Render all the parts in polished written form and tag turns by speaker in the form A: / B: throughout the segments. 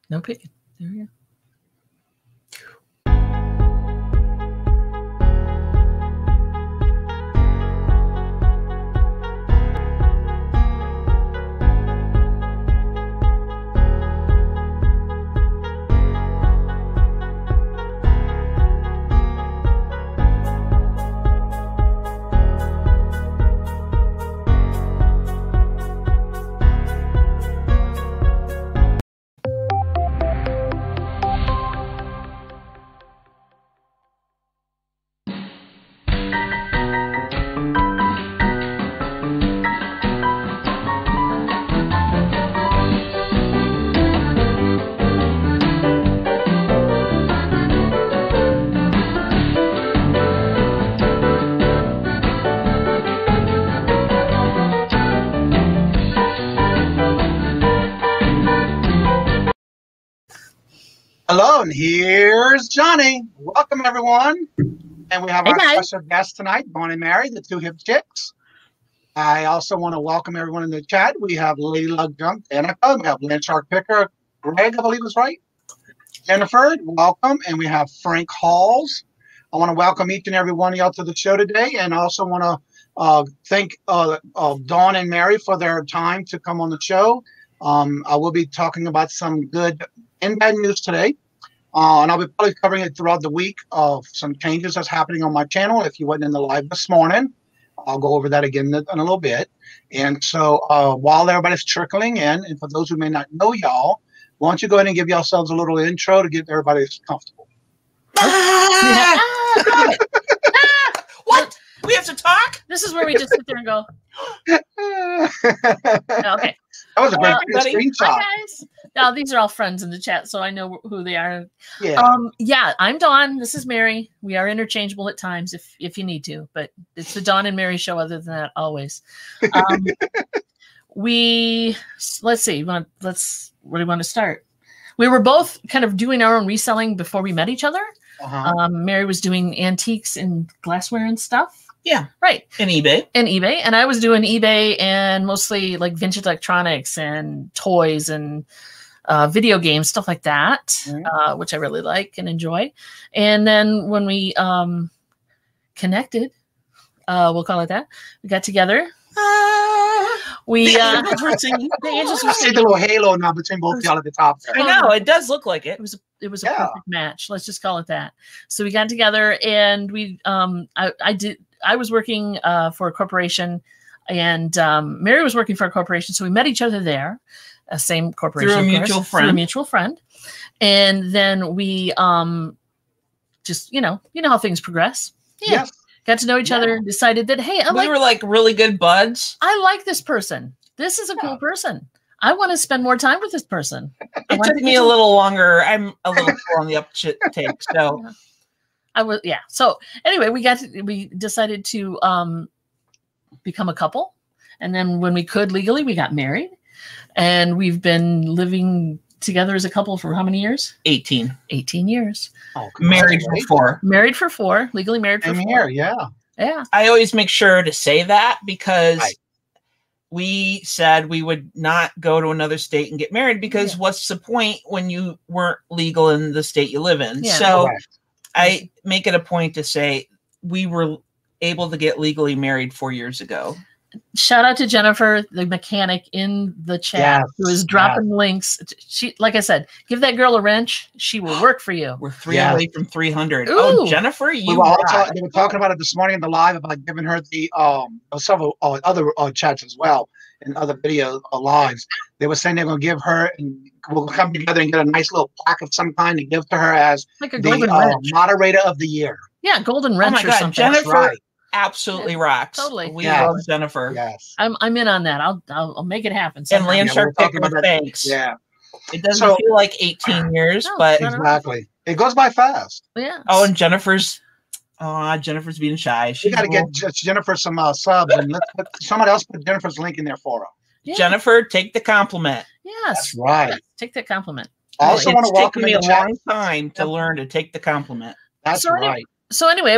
A: No picking. There we go.
B: Hello, and here's Johnny. Welcome, everyone. And we have our special guest tonight, Dawn and Mary, the two hip chicks. I also want to welcome everyone in the chat. We have Lady Luck Junk, Danica. We have Land Shark Picker, Greg, I believe is right. Jennifer, welcome. And we have Frank Halls. I want to welcome each and every one of y'all to the show today. And I also want to thank Dawn and Mary for their time to come on the show. I will be talking about some good and bad news today. And I'll be probably covering it throughout the week of some changes that's happening on my channel. If you wasn't in the live this morning, I'll go over that again in a little bit. And so while everybody's trickling in, and for those who may not know y'all, why don't you go ahead and give yourselves a little intro to get everybody comfortable.
C: What? We have to talk?
A: This is where we just sit there and go. Okay.
B: That was a great screenshot.
A: Hi, guys. Now, these are all friends in the chat, so I know who they are.
B: Yeah.
A: I'm Dawn. This is Mary. We are interchangeable at times if you need to, but it's the Dawn and Mary show. Other than that, always. Let's see. Where do you want to start? We were both kind of doing our own reselling before we met each other. Mary was doing antiques and glassware and stuff.
C: Yeah.
A: Right.
C: And eBay.
A: And I was doing eBay and mostly like vintage electronics and toys and video games, stuff like that, which I really like and enjoy. And then when we connected, we'll call it that, we got together. The angels were singing.
B: I see the little halo now between both y'all at the top there.
C: I know, it does look like it.
A: It was a perfect match. Let's just call it that. So we got together and we I was working for a corporation and Mary was working for a corporation. So we met each other there, same corporation.
C: Through a
A: mutual friend. And then we just, you know how things progress. Yeah. Got to know each other, decided that, hey,
C: we were like really good buds.
A: I like this person. This is a cool person. I want to spend more time with this person.
C: It took me a little longer. I'm a little slow on the uptake, so
A: So anyway, we decided to become a couple, and then when we could legally, we got married, and we've been living together as a couple for how many years?
C: 18
A: years.
C: Oh, married for 4.
A: Married for 4. Legally married for 4.
B: Yeah.
C: I always make sure to say that because we said we would not go to another state and get married because what's the point when you weren't legal in the state you live in? So I make it a point to say we were able to get legally married 4 years ago.
A: Shout out to Jennifer, the mechanic in the chat, who is dropping links. She, like I said, give that girl a wrench. She will work for you.
C: We're 3 away from 300.
A: Ooh.
C: Oh, Jennifer,
B: they were talking about it this morning in the live about giving her the several other chats as well and other video lives. They were saying they're going to give her, and we'll come together and get a nice little plaque of some kind to give to her as
A: like a golden wrench.
B: Moderator of the year.
A: Yeah, golden wrench or something.
C: Jennifer absolutely rocks.
A: Totally.
C: We love Jennifer.
B: Yes.
A: I'm in on that. I'll make it happen.
C: And Land Shark Picker, thanks.
B: Yeah.
C: It doesn't feel like 18 years, but
B: exactly. It goes by fast.
A: Yeah.
C: Oh, and Jennifer's being shy.
B: She got to get Jennifer some subs, and let's put somebody else put Jennifer's link in there for her.
A: Yeah.
C: Jennifer, take the compliment.
A: Yes.
B: That's right.
A: Yes. Take that compliment.
B: I also want to welcome
C: me a long time to learn to take the compliment.
B: That's right.
A: So anyway,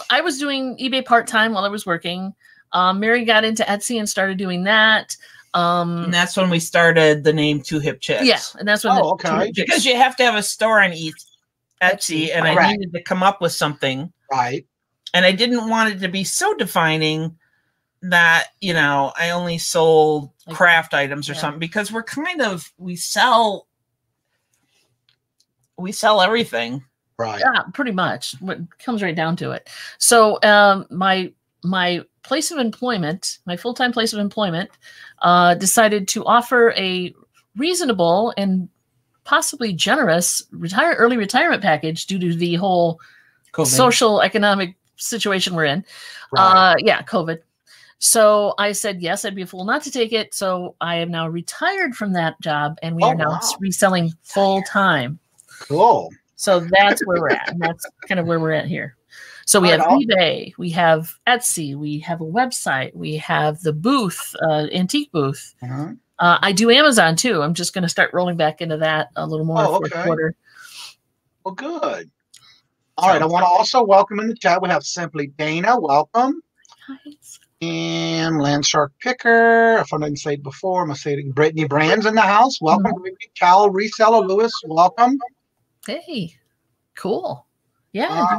A: I was doing eBay part-time while I was working. Mary got into Etsy and started doing that.
C: And that's when we started the name Two Hip Chicks.
A: Yeah, and that's when
C: because you have to have a store on Etsy, and I needed to come up with something.
B: Right.
C: And I didn't want it to be so defining that, you know, I only sold craft items or something, because we sell everything.
B: Right.
A: Yeah, pretty much. What comes right down to it. So my place of employment, my full-time place of employment, decided to offer a reasonable and possibly generous early retirement package due to the whole social economic situation we're in.
B: Right.
A: COVID. So I said, yes, I'd be a fool not to take it. So I am now retired from that job, and we are now reselling full time.
B: Cool.
A: So that's where we're at. And that's kind of where we're at here. So we have eBay, we have Etsy, we have a website, we have the booth, antique booth. I do Amazon too. I'm just going to start rolling back into that a little more fourth quarter.
B: Well, good. All right. I want to also welcome in the chat. We have Simply Dana. Welcome.
A: Hi.
B: And Landshark Picker. If I didn't say it before, I'm going to say it. Brittany Brands in the house. Welcome. Cal Reseller Lewis. Welcome.
A: Hey. Cool. Yeah.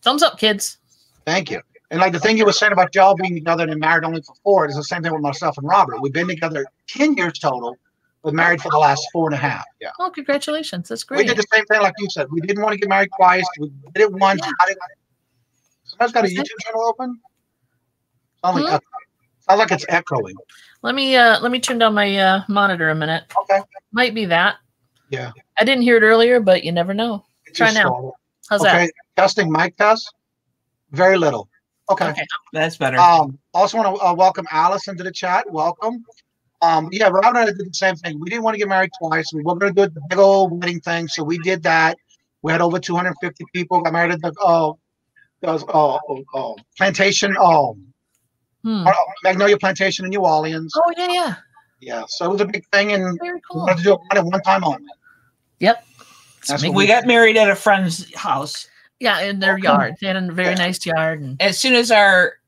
A: Thumbs up, kids.
B: Thank you. And like the thing you were saying about y'all being together and married only for 4, it's the same thing with myself and Robert. We've been together 10 years total, but married for the last 4.5. Yeah.
A: Oh, congratulations. That's great.
B: We did the same thing like you said. We didn't want to get married twice. We did it once. Somebody's got a YouTube channel open? Sounds like it's echoing.
A: Let me turn down my monitor a minute.
B: Okay.
A: Might be that.
B: Yeah.
A: I didn't hear it earlier, but you never know. Try now. How's that?
B: Testing mic test. Very little. Okay.
C: That's better.
B: Also want to welcome Alice into the chat. Welcome. Yeah, Rob and I did the same thing. We didn't want to get married twice. We were going to do the big old wedding thing, so we did that. We had over 250 people got married at the plantation. Magnolia Plantation in New Orleans.
A: Oh yeah.
B: Yeah, so it was a big thing, and
A: very cool.
B: We wanted to do it at one time only.
A: Yep.
C: We got married at a friend's house.
A: Yeah, in their yard. They had a very nice yard. And
C: as soon as our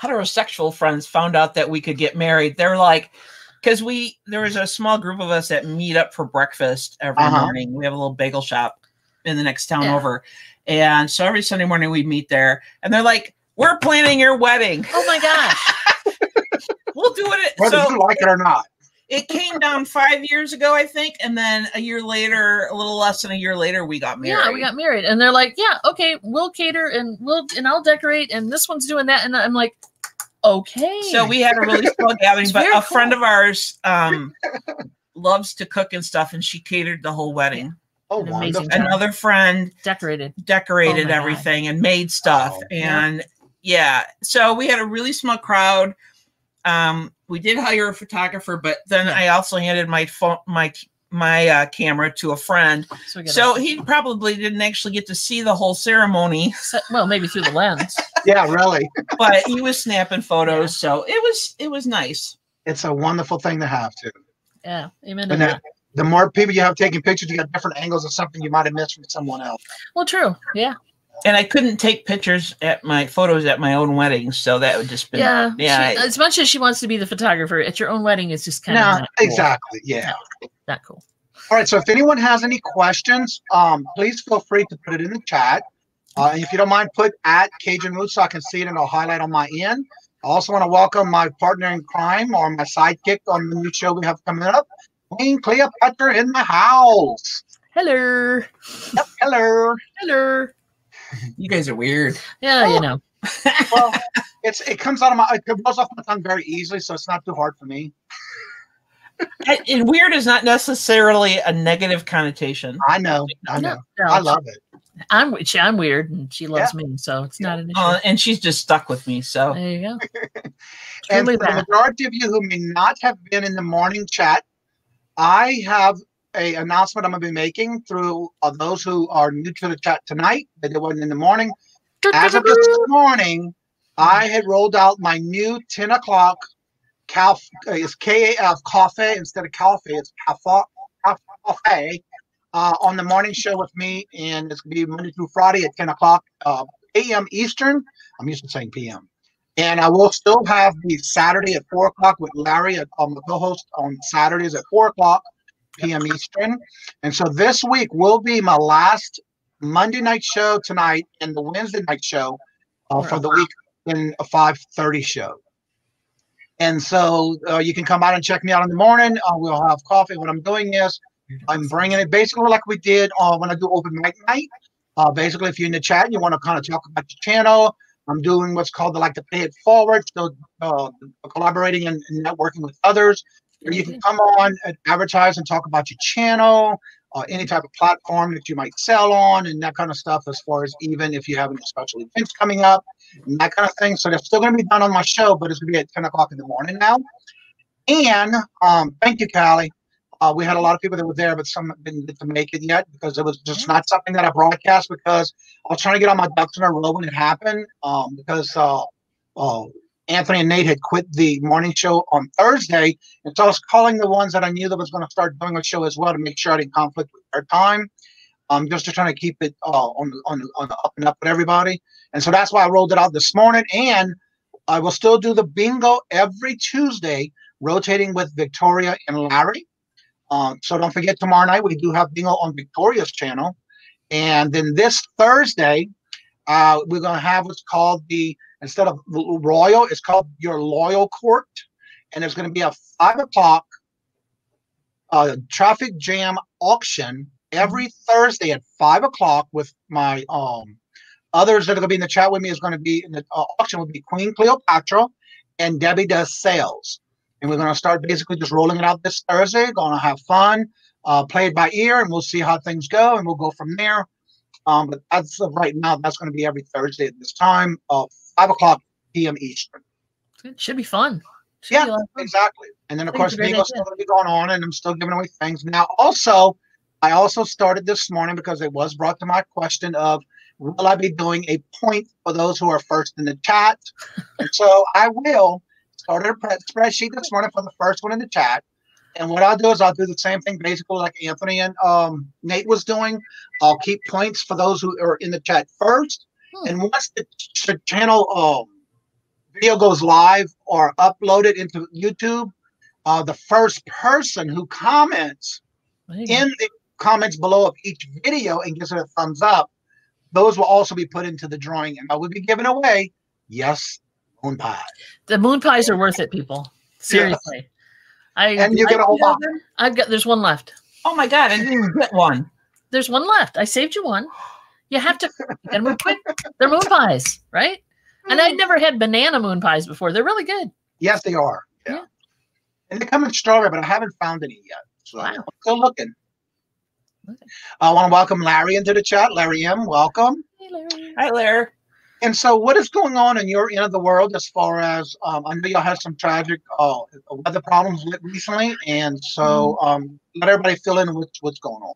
C: heterosexual friends found out that we could get married, they were like, because there was a small group of us that meet up for breakfast every morning. We have a little bagel shop in the next town over. And so every Sunday morning we meet there, and they're like, we're planning your wedding.
A: Oh my gosh.
C: We'll do it.
B: Whether you like it or not.
C: It came down 5 years ago, I think, and then a year later, a little less than a year later, we got married.
A: Yeah, we got married, and they're like, "Yeah, okay, we'll cater and I'll decorate, and this one's doing that," and I'm like, "Okay."
C: So we had a really small gathering, but a friend of ours loves to cook and stuff, and she catered the whole wedding.
B: Oh, wonderful!
C: Another friend
A: decorated
C: everything and made stuff, and so we had a really small crowd. We did hire a photographer, but then I also handed my phone, my camera to a friend. So he probably didn't actually get to see the whole ceremony.
A: Well, maybe through the lens.
B: Yeah, really.
C: But he was snapping photos, so it was nice.
B: It's a wonderful thing to have too.
A: Yeah, amen to that.
B: The more people you have taking pictures, you got different angles of something you might have missed from someone else.
A: Well, true. Yeah.
C: And I couldn't take photos at my own wedding, so that would just be
A: as much as she wants to be the photographer at your own wedding, it's just kind of not cool.
B: Exactly. Yeah,
A: not cool.
B: All right. So if anyone has any questions, please feel free to put it in the chat. And if you don't mind, put at Kajun Mood so I can see it and I'll highlight on my end. I also want to welcome my partner in crime or my sidekick on the new show we have coming up, Queen Cleopatra in the house.
A: Hello.
B: Yep. Hello.
A: Hello.
C: You guys are weird.
A: Yeah, you know.
B: Well, it comes out of it goes off my tongue very easily, so it's not too hard for me.
C: And weird is not necessarily a negative connotation.
B: I know.
A: No,
B: I love it.
A: I'm weird, and she loves me, so it's not an issue.
C: And she's just stuck with me. So
A: there you go.
B: And for the majority of you who may not have been in the morning chat, I have an announcement I'm going to be making through those who are new to the chat tonight. That it wasn't in the morning. As of this morning, I had rolled out my new 10 o'clock it's KAF coffee instead of coffee. It's cafe on the morning show with me, and it's going to be Monday through Friday at 10 o'clock a.m. Eastern. I'm used to saying p.m. And I will still have the Saturday at 4 o'clock with Larry, the co-host on Saturdays at 4 o'clock p.m. Eastern. And so this week will be my last Monday night show tonight and the Wednesday night show for the week in a 5:30 show. And so you can come out and check me out in the morning. We'll have coffee. What I'm doing is I'm bringing it basically like we did when I do open mic night. Basically, if you're in the chat and you want to kind of talk about your channel, I'm doing what's called the pay it forward, still collaborating and networking with others. Where you can come on and advertise and talk about your channel, any type of platform that you might sell on, and that kind of stuff. As far as even if you have any special events coming up, and that kind of thing. So that's still going to be done on my show, but it's going to be at 10 o'clock in the morning now. And thank you, Callie. We had a lot of people that were there, but some didn't get to make it yet because it was just not something that I broadcast because I was trying to get all my ducks in a row when it happened. Because Anthony and Nate had quit the morning show on Thursday, and so I was calling the ones that I knew that was going to start doing a show as well to make sure I didn't conflict with their time. Just to try to keep it on the up and up with everybody, and so that's why I rolled it out this morning. And I will still do the bingo every Tuesday, rotating with Victoria and Larry. So don't forget, tomorrow night we do have bingo on Victoria's channel, and then this Thursday we're going to have what's called instead of Royal, it's called your Loyal Court, and there's going to be a 5 o'clock traffic jam auction every Thursday at 5 o'clock with my others that are going to be in the chat with me. Is going to be in the auction will be Queen Cleopatra and Debbie Does Sales. And we're going to start basically just rolling it out this Thursday. Going to have fun, play it by ear, and we'll see how things go, and we'll go from there. But as of right now, that's going to be every Thursday at this time, 5 o'clock p.m. Eastern.
A: It should be fun.
B: Yeah, exactly. And then, of course, bingo's still going to be going on, and I'm still giving away things. Now, I also started this morning because it was brought to my question of, will I be doing a point for those who are first in the chat? And so I will start a spreadsheet this morning for the first one in the chat. And what I'll do is I'll do the same thing basically like Anthony and Nate was doing. I'll keep points for those who are in the chat first. And once the channel video goes live or uploaded into YouTube, the first person who comments in the comments below of each video and gives it a thumbs up, those will also be put into the drawing. And I will be giving away, yes, moon pie.
A: The moon pies are worth it, people. Seriously. Yes.
B: And you get a whole box.
A: There's one left.
C: Oh my God, I didn't even get one.
A: There's one left. I saved you one. You have to, and we're quick. They're moon pies, right? And I'd never had banana moon pies before. They're really good.
B: Yes, they are. Yeah. And they come in strawberry, but I haven't found any yet. So I'm still looking. Okay. I want to welcome Larry into the chat. Larry M., welcome.
A: Hey, Larry.
C: Hi, Larry.
B: And so what is going on in your end of the world as far as, I know y'all had some tragic weather problems recently, and so let everybody fill in what's going on.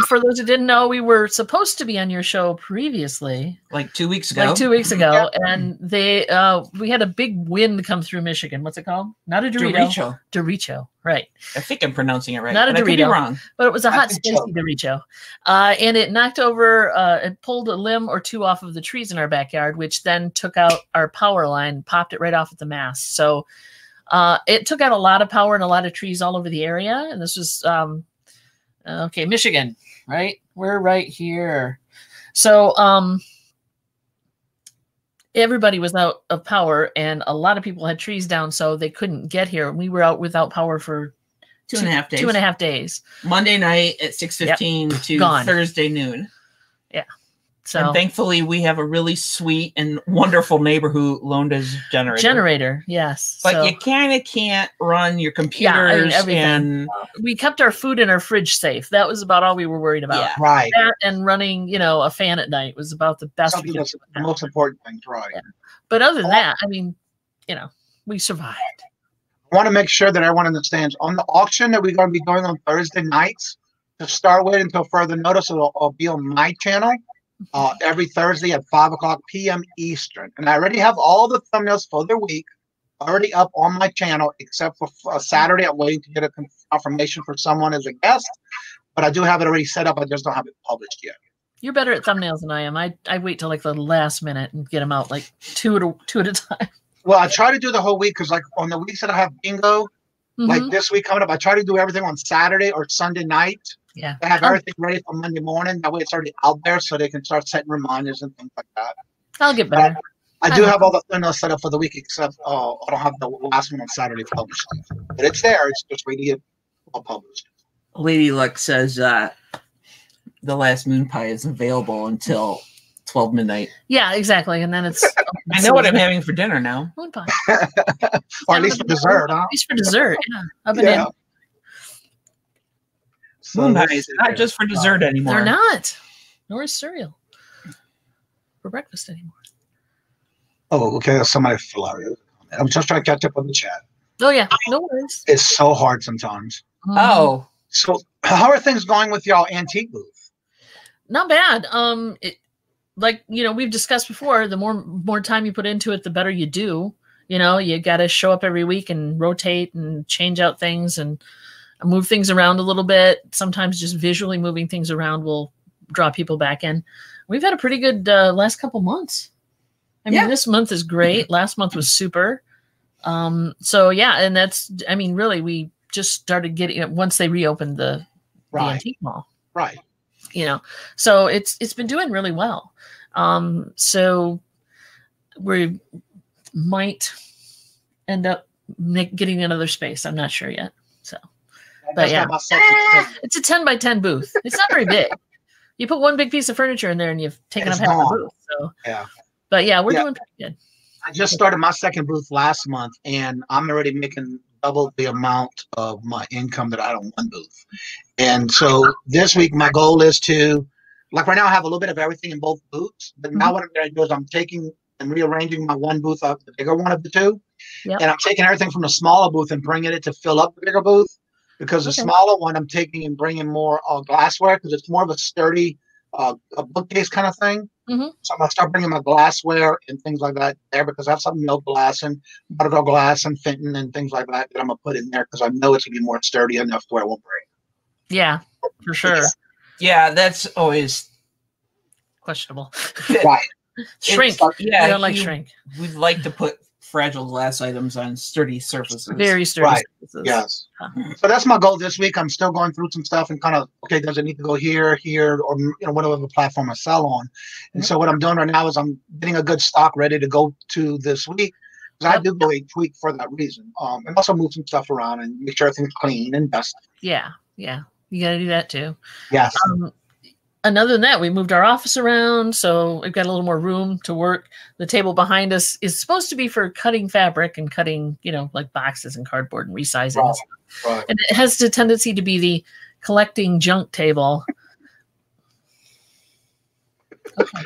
A: For those who didn't know, we were supposed to be on your show previously.
C: Like 2 weeks ago.
A: Yeah. And we had a big wind come through Michigan. What's it called? Not a Dorito. Derecho, right.
C: I think I'm pronouncing it right.
A: Not a Dorito. I could be
C: wrong.
A: But it was a hot, spicy Derecho. And it knocked over, it pulled a limb or two off of the trees in our backyard, which then took out our power line, popped it right off at the mast. So it took out a lot of power and a lot of trees all over the area. And this was... okay, Michigan, right? We're right here. So everybody was out of power, and a lot of people had trees down, so they couldn't get here. We were out without power for
C: 2.5 days.
A: 2.5 days.
C: Monday night at 6:15 to
A: Gone.
C: Thursday noon.
A: Yeah. So
C: and thankfully, we have a really sweet and wonderful neighbor who loaned us generator.
A: Yes.
C: But you kind of can't run your computers and
A: we kept our food in our fridge safe. That was about all we were worried about.
C: Yeah.
B: Right.
A: That and running, a fan at night was about the best.
B: That's the most important thing, right?
A: Yeah. But other than that, I mean, we survived.
B: I want to make sure that everyone understands on the auction that we're going to be doing on Thursday nights. To start with, until further notice, it'll be on my channel. Every Thursday at 5 o'clock p.m. Eastern. And I already have all the thumbnails for the week already up on my channel, except for Saturday. I'm waiting to get a confirmation for someone as a guest, but I do have it already set up. I just don't have it published yet.
A: You're better at thumbnails than I am. I wait till like the last minute and get them out like two at a time.
B: Well, I try to do the whole week because like on the weeks that I have bingo, like this week coming up, I try to do everything on Saturday or Sunday night.
A: Yeah.
B: I have everything ready for Monday morning. That way it's already out there so they can start setting reminders and things like that.
A: I'll get better.
B: I do have all the thumbnails set up for the week except I don't have the last one on Saturday published. But it's there. It's just ready to get all published.
C: Lady Luck says the last moon pie is available until 12 midnight.
A: Yeah, exactly. And then it's
C: I know what I'm having for dinner now.
A: Moon pie.
B: Or at least for dessert, huh?
A: At least for dessert, yeah. I've been in.
C: Moon pie is not just for dessert anymore.
A: They're not. Nor is cereal for breakfast anymore.
B: Oh, okay. That's somebody hilarious. I'm just trying to catch up on the chat.
A: Oh, yeah. No worries.
B: It's so hard sometimes.
C: Oh.
B: So how are things going with y'all antique booth?
A: Not bad. Like, you know, we've discussed before, the more time you put into it, the better you do. You know, you got to show up every week and rotate and change out things and move things around a little bit. Sometimes just visually moving things around will draw people back in. We've had a pretty good last couple months. I mean, this month is great. Last month was super. So yeah, and that's, I mean, really, we just started getting it once they reopened the antique mall.
B: Right.
A: You know, so it's been doing really well. So we might end up getting another space. I'm not sure yet. So, but yeah, it's a 10 by 10 booth. It's not very big. You put one big piece of furniture in there and you've taken up half the booth. So
B: yeah.
A: But yeah, we're doing pretty good.
B: I just started my second booth last month, and I'm already making double the amount of my income that I had on one booth. And so this week, my goal is to, like right now, I have a little bit of everything in both booths. But now what I'm going to do is I'm taking and rearranging my one booth up, the bigger one of the two. Yep. And I'm taking everything from the smaller booth and bringing it to fill up the bigger booth. Because the smaller one, I'm taking and bringing more glassware because it's more of a sturdy a bookcase kind of thing. So I'm going to start bringing my glassware and things like that there because I have some milk glass and buttermilk glass and Fenton and things like that I'm going to put in there because I know it's going to be more sturdy enough to where it won't break.
A: Yeah, for sure.
C: Yeah, that's always
A: questionable.
B: Right.
A: Shrink.
C: Yeah,
A: I don't like shrink.
C: We'd like to put fragile glass items on sturdy surfaces.
A: Very sturdy surfaces.
B: Yes. So that's my goal this week. I'm still going through some stuff and kind of, okay, does it need to go here, or, you know, whatever the platform I sell on. And so what I'm doing right now is I'm getting a good stock ready to go to this week. Because I do go each week for that reason. And also move some stuff around and make sure everything's clean and dusty.
A: Yeah. Yeah. You got to do that too.
B: Yes.
A: And other than that, we moved our office around, so we've got a little more room to work. The table behind us is supposed to be for cutting fabric and cutting, you know, like boxes and cardboard and resizing.
B: Right.
A: And it has the tendency to be the collecting junk table. Okay.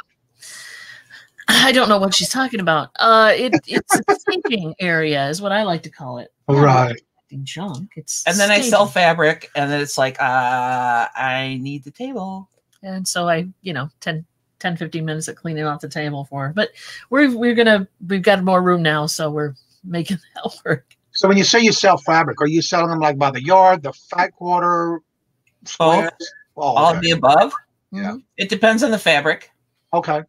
A: I don't know what she's talking about. It's a staging area is what I like to call it.
B: Right.
A: Junk.
C: And then I sell fabric, and then it's like, I need the table.
A: And so I, you know, 10, 15 minutes of cleaning off the table for her. But we've got more room now, so we're making that work.
B: So when you say you sell fabric, are you selling them like by the yard, the fat quarter, squares?
C: All of the above?
B: Yeah.
C: It depends on the fabric.
B: Okay.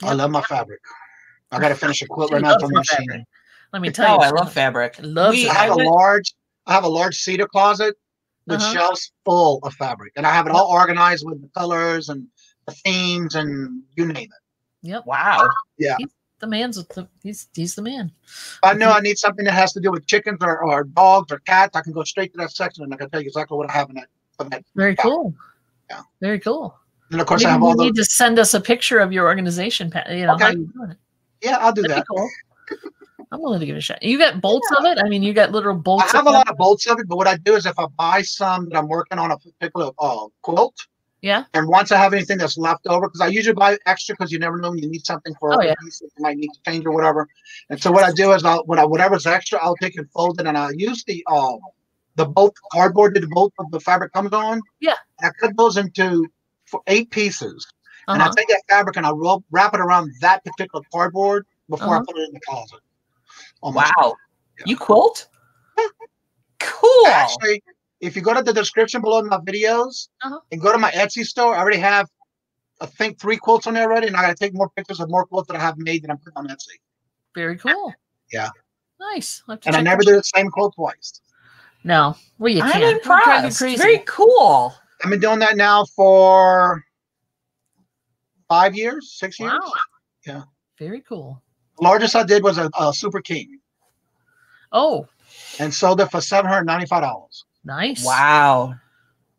B: I love my fabric. I got to finish a quilt right now from the machine.
A: Let me tell you.
C: I love fabric.
B: I have a large cedar closet with shelves full of fabric, and I have it all organized with the colors and the themes and you name it.
A: Yep.
C: Wow.
B: Yeah.
A: He's the man.
B: I know I need something that has to do with chickens or dogs or cats. I can go straight to that section and I can tell you exactly what I have in that.
A: Very cool.
B: Yeah.
A: Very cool.
B: And of course,
A: Maybe
B: I have all those.
A: You need to send us a picture of your organization. You know, how you're doing it.
B: Yeah, I'll do
A: That'd
B: that.
A: Be cool. I'm willing to give it a shot. You got bolts of it? I mean, you got literal bolts.
B: I have a lot of bolts of it, but what I do is if I buy some that I'm working on a particular quilt, and once I have anything that's left over, because I usually buy extra because you never know when you need something for a piece that you might need to change or whatever. And so what I do is whatever's extra, I'll take and fold it, and I use the bolt cardboard that the bolt of the fabric comes on. Yeah. And I cut those into 8 pieces. And I take that fabric and I wrap it around that particular cardboard before I put it in the closet.
C: Wow. Yeah. You quilt? Cool.
B: Actually, if you go to the description below my videos and go to my Etsy store, I already have, I think, 3 quilts on there already, and I got to take more pictures of more quilts that I have made that I'm putting on Etsy.
A: Very cool.
B: Yeah.
A: Nice.
B: And I never do the same quilt twice.
A: No. Well, you can't.
C: I'm impressed. Very cool.
B: I've been doing that now for 5 years, 6 years.
A: Wow.
B: Yeah.
A: Very cool.
B: The largest I did was a Super King.
A: Oh.
B: And sold it for $795.
A: Nice.
C: Wow.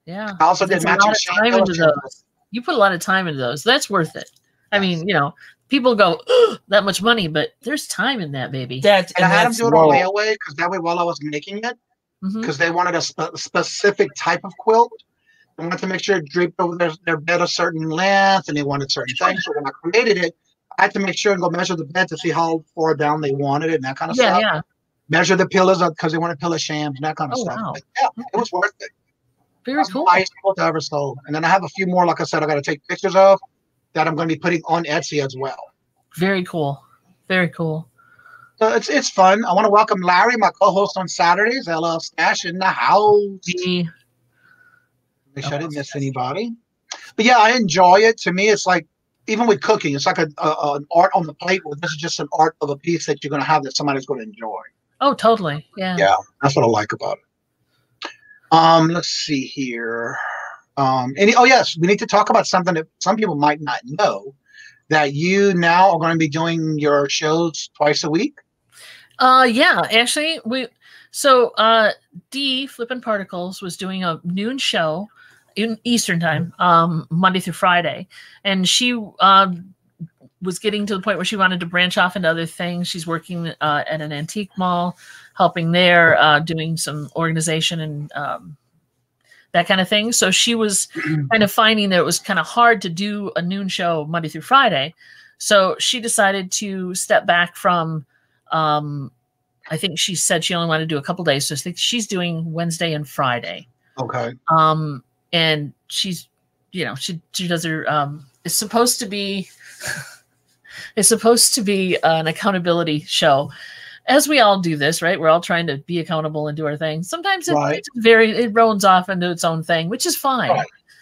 A: Yeah.
B: I also did matching
A: time into those. You put a lot of time into those. That's worth it. I mean, you know, people go, that much money, but there's time in that, baby.
B: And I had them do it on layaway because that way while I was making it, because they wanted a specific type of quilt. They wanted to make sure it draped over their bed a certain length, and they wanted certain things. So when I created it, I had to make sure and go measure the bed to see how far down they wanted it and that kind of stuff. Yeah. Measure the pillows because they wanted pillow shams and that kind of stuff.
A: Wow.
B: But yeah, it was worth it.
A: Very cool.
B: Highest quilt I ever sold. And then I have a few more, like I said, I got to take pictures of that I'm going to be putting on Etsy as well.
A: Very cool. Very cool.
B: So it's fun. I want to welcome Larry, my co-host on Saturdays. LL Stash in the house. Make sure I didn't miss anybody. But yeah, I enjoy it. To me, it's like, even with cooking, it's like an art on the plate where this is just an art of a piece that you're going to have that somebody's going to enjoy.
A: Oh, totally. Yeah.
B: Yeah, that's what I like about it. Let's see here. Yes, we need to talk about something that some people might not know, that you now are going to be doing your shows twice a week.
A: Yeah, actually, D Flippin' Particles was doing a noon show in Eastern time, Monday through Friday, and she was getting to the point where she wanted to branch off into other things. She's working at an antique mall, helping there, doing some organization and that kind of thing. So she was kind of finding that it was kind of hard to do a noon show Monday through Friday. So she decided to step back from, I think she said she only wanted to do a couple days. So I think she's doing Wednesday and Friday.
B: Okay.
A: And she's, you know, she does her, it's supposed to be an accountability show. As we all do this, right? We're all trying to be accountable and do our thing. Sometimes it rolls off into its own thing, which is fine.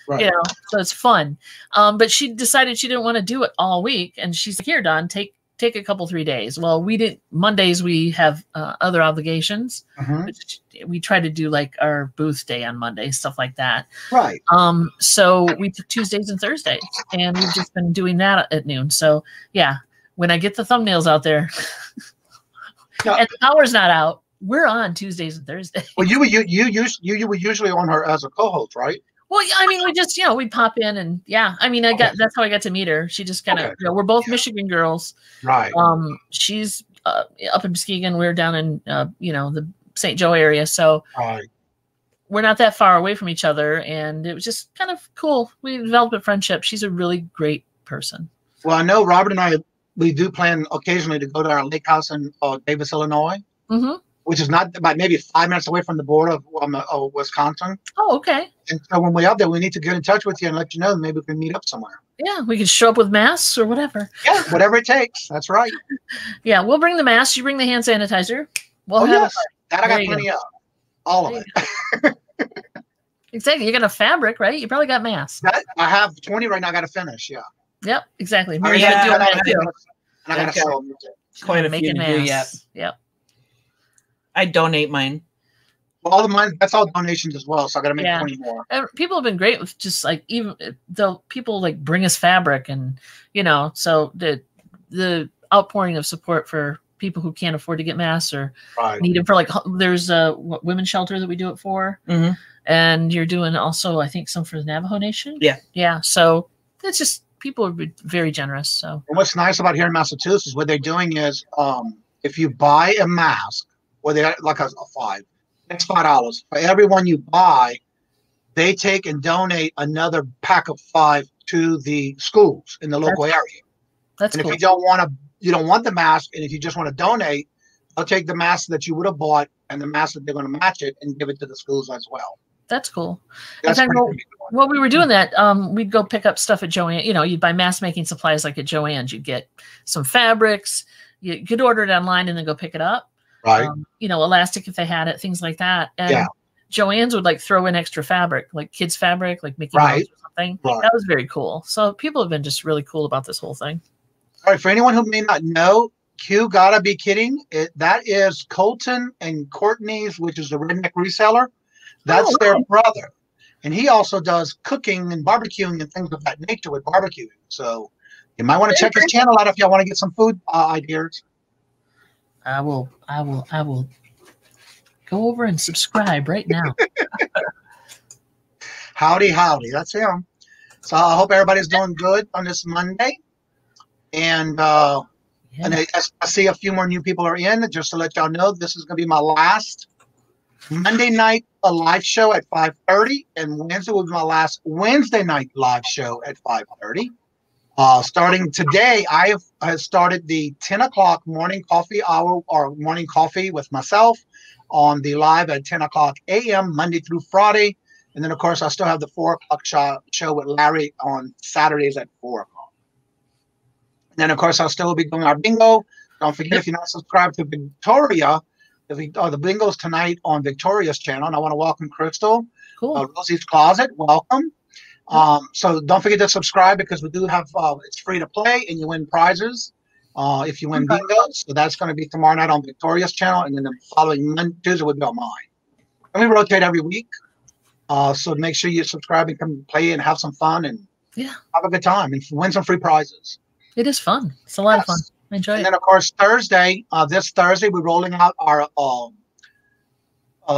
A: Right. You know, so it's fun. But she decided she didn't want to do it all week. And she's like, here, Don, take a couple, 3 days. Well, we didn't. Mondays, we have other obligations. We try to do like our booth day on Monday, stuff like that.
B: Right.
A: So we took Tuesdays and Thursdays, and we've just been doing that at noon. So yeah, when I get the thumbnails out there, and the power's not out, we're on Tuesdays and Thursdays.
B: Well, you were usually on her as a co-host, right?
A: Well, I mean, we just, we pop in and I mean, that's how I got to meet her. She just kind of, we're both Michigan girls.
B: Right.
A: She's up in Muskegon. We're down in, the St. Joe area. So we're not that far away from each other. And it was just kind of cool. We developed a friendship. She's a really great person.
B: Well, I know Robert and I, we do plan occasionally to go to our lake house in Davis, Illinois. Which is not about maybe 5 minutes away from the border of Wisconsin. Oh, okay. And so when we're out there, we need to get in touch with you and let you know. Maybe we can meet up somewhere.
A: Yeah, we can show up with masks or whatever.
B: Yeah, whatever it takes. That's right.
A: Yeah, we'll bring the masks. You bring the hand sanitizer. We'll have
B: yes. That I got plenty of. All of it.
A: Exactly. You got a fabric, right? You probably got masks.
B: I have 20 right now. I got to finish. Yeah.
A: Yep, exactly.
B: I got to show them.
C: Quite a few to do yet.
A: Yep.
C: I donate mine.
B: Well, all of mine, that's all donations as well. So I got to make 20 more.
A: And people have been great with just like, even though people like bring us fabric and, so the outpouring of support for people who can't afford to get masks or need them for like, there's a women's shelter that we do it for. And you're doing also, I think, some for the Navajo Nation. Yeah. Yeah. So it's just, people are very generous. So
B: and what's nice about here in Massachusetts, what they're doing is if you buy a mask, or they like a $5, that's $5. For every one you buy, they take and donate another pack of 5 to the schools in the local area.
A: That's
B: and
A: cool.
B: If you don't want the mask, and if you just want to donate, they'll take the mask that you would have bought and the mask that they're going to match it and give it to the schools as well.
A: That's cool. In fact, while we were doing that, we'd go pick up stuff at Joanne. You'd buy mask making supplies like at Joann's. You'd get some fabrics. You could order it online and then go pick it up.
B: Right.
A: Elastic if they had it, things like that. And Joann's would like throw in extra fabric, like kids fabric, like Mickey Mouse or something. Right. That was very cool. So people have been just really cool about this whole thing.
B: All right, for anyone who may not know, Q Gotta Be Kidding, that is Colton and Courtney's, which is the Redneck Reseller. That's their brother. And he also does cooking and barbecuing and things of that nature with barbecuing. So you might want to check his channel out if y'all want to get some food ideas.
A: I will go over and subscribe right now.
B: Howdy. That's him. So I hope everybody's doing good on this Monday. And and I see a few more new people are in. Just to let y'all know, this is going to be my last Monday night live show at 5:30, and Wednesday will be my last Wednesday night live show at 5:30. Starting today, I have started the 10 o'clock morning coffee hour or morning coffee with myself on the live at 10 o'clock a.m. Monday through Friday. And then, of course, I still have the 4 o'clock show with Larry on Saturdays at 4 o'clock. And then, of course, I'll still be doing our bingo. Don't forget, if you're not subscribed to Victoria, the bingo's tonight on Victoria's channel. And I want to welcome Crystal, Rosie's Closet. Welcome. So don't forget to subscribe because we do have it's free to play and you win prizes if you win bingo. So that's going to be tomorrow night on Victoria's channel, and then the following Tuesday will be on mine. And we rotate every week. So make sure you subscribe and come play and have some fun and have a good time and win some free prizes.
A: It is fun. It's a lot of fun. I enjoy it. And
B: then, of course, Thursday, this Thursday, we're rolling out our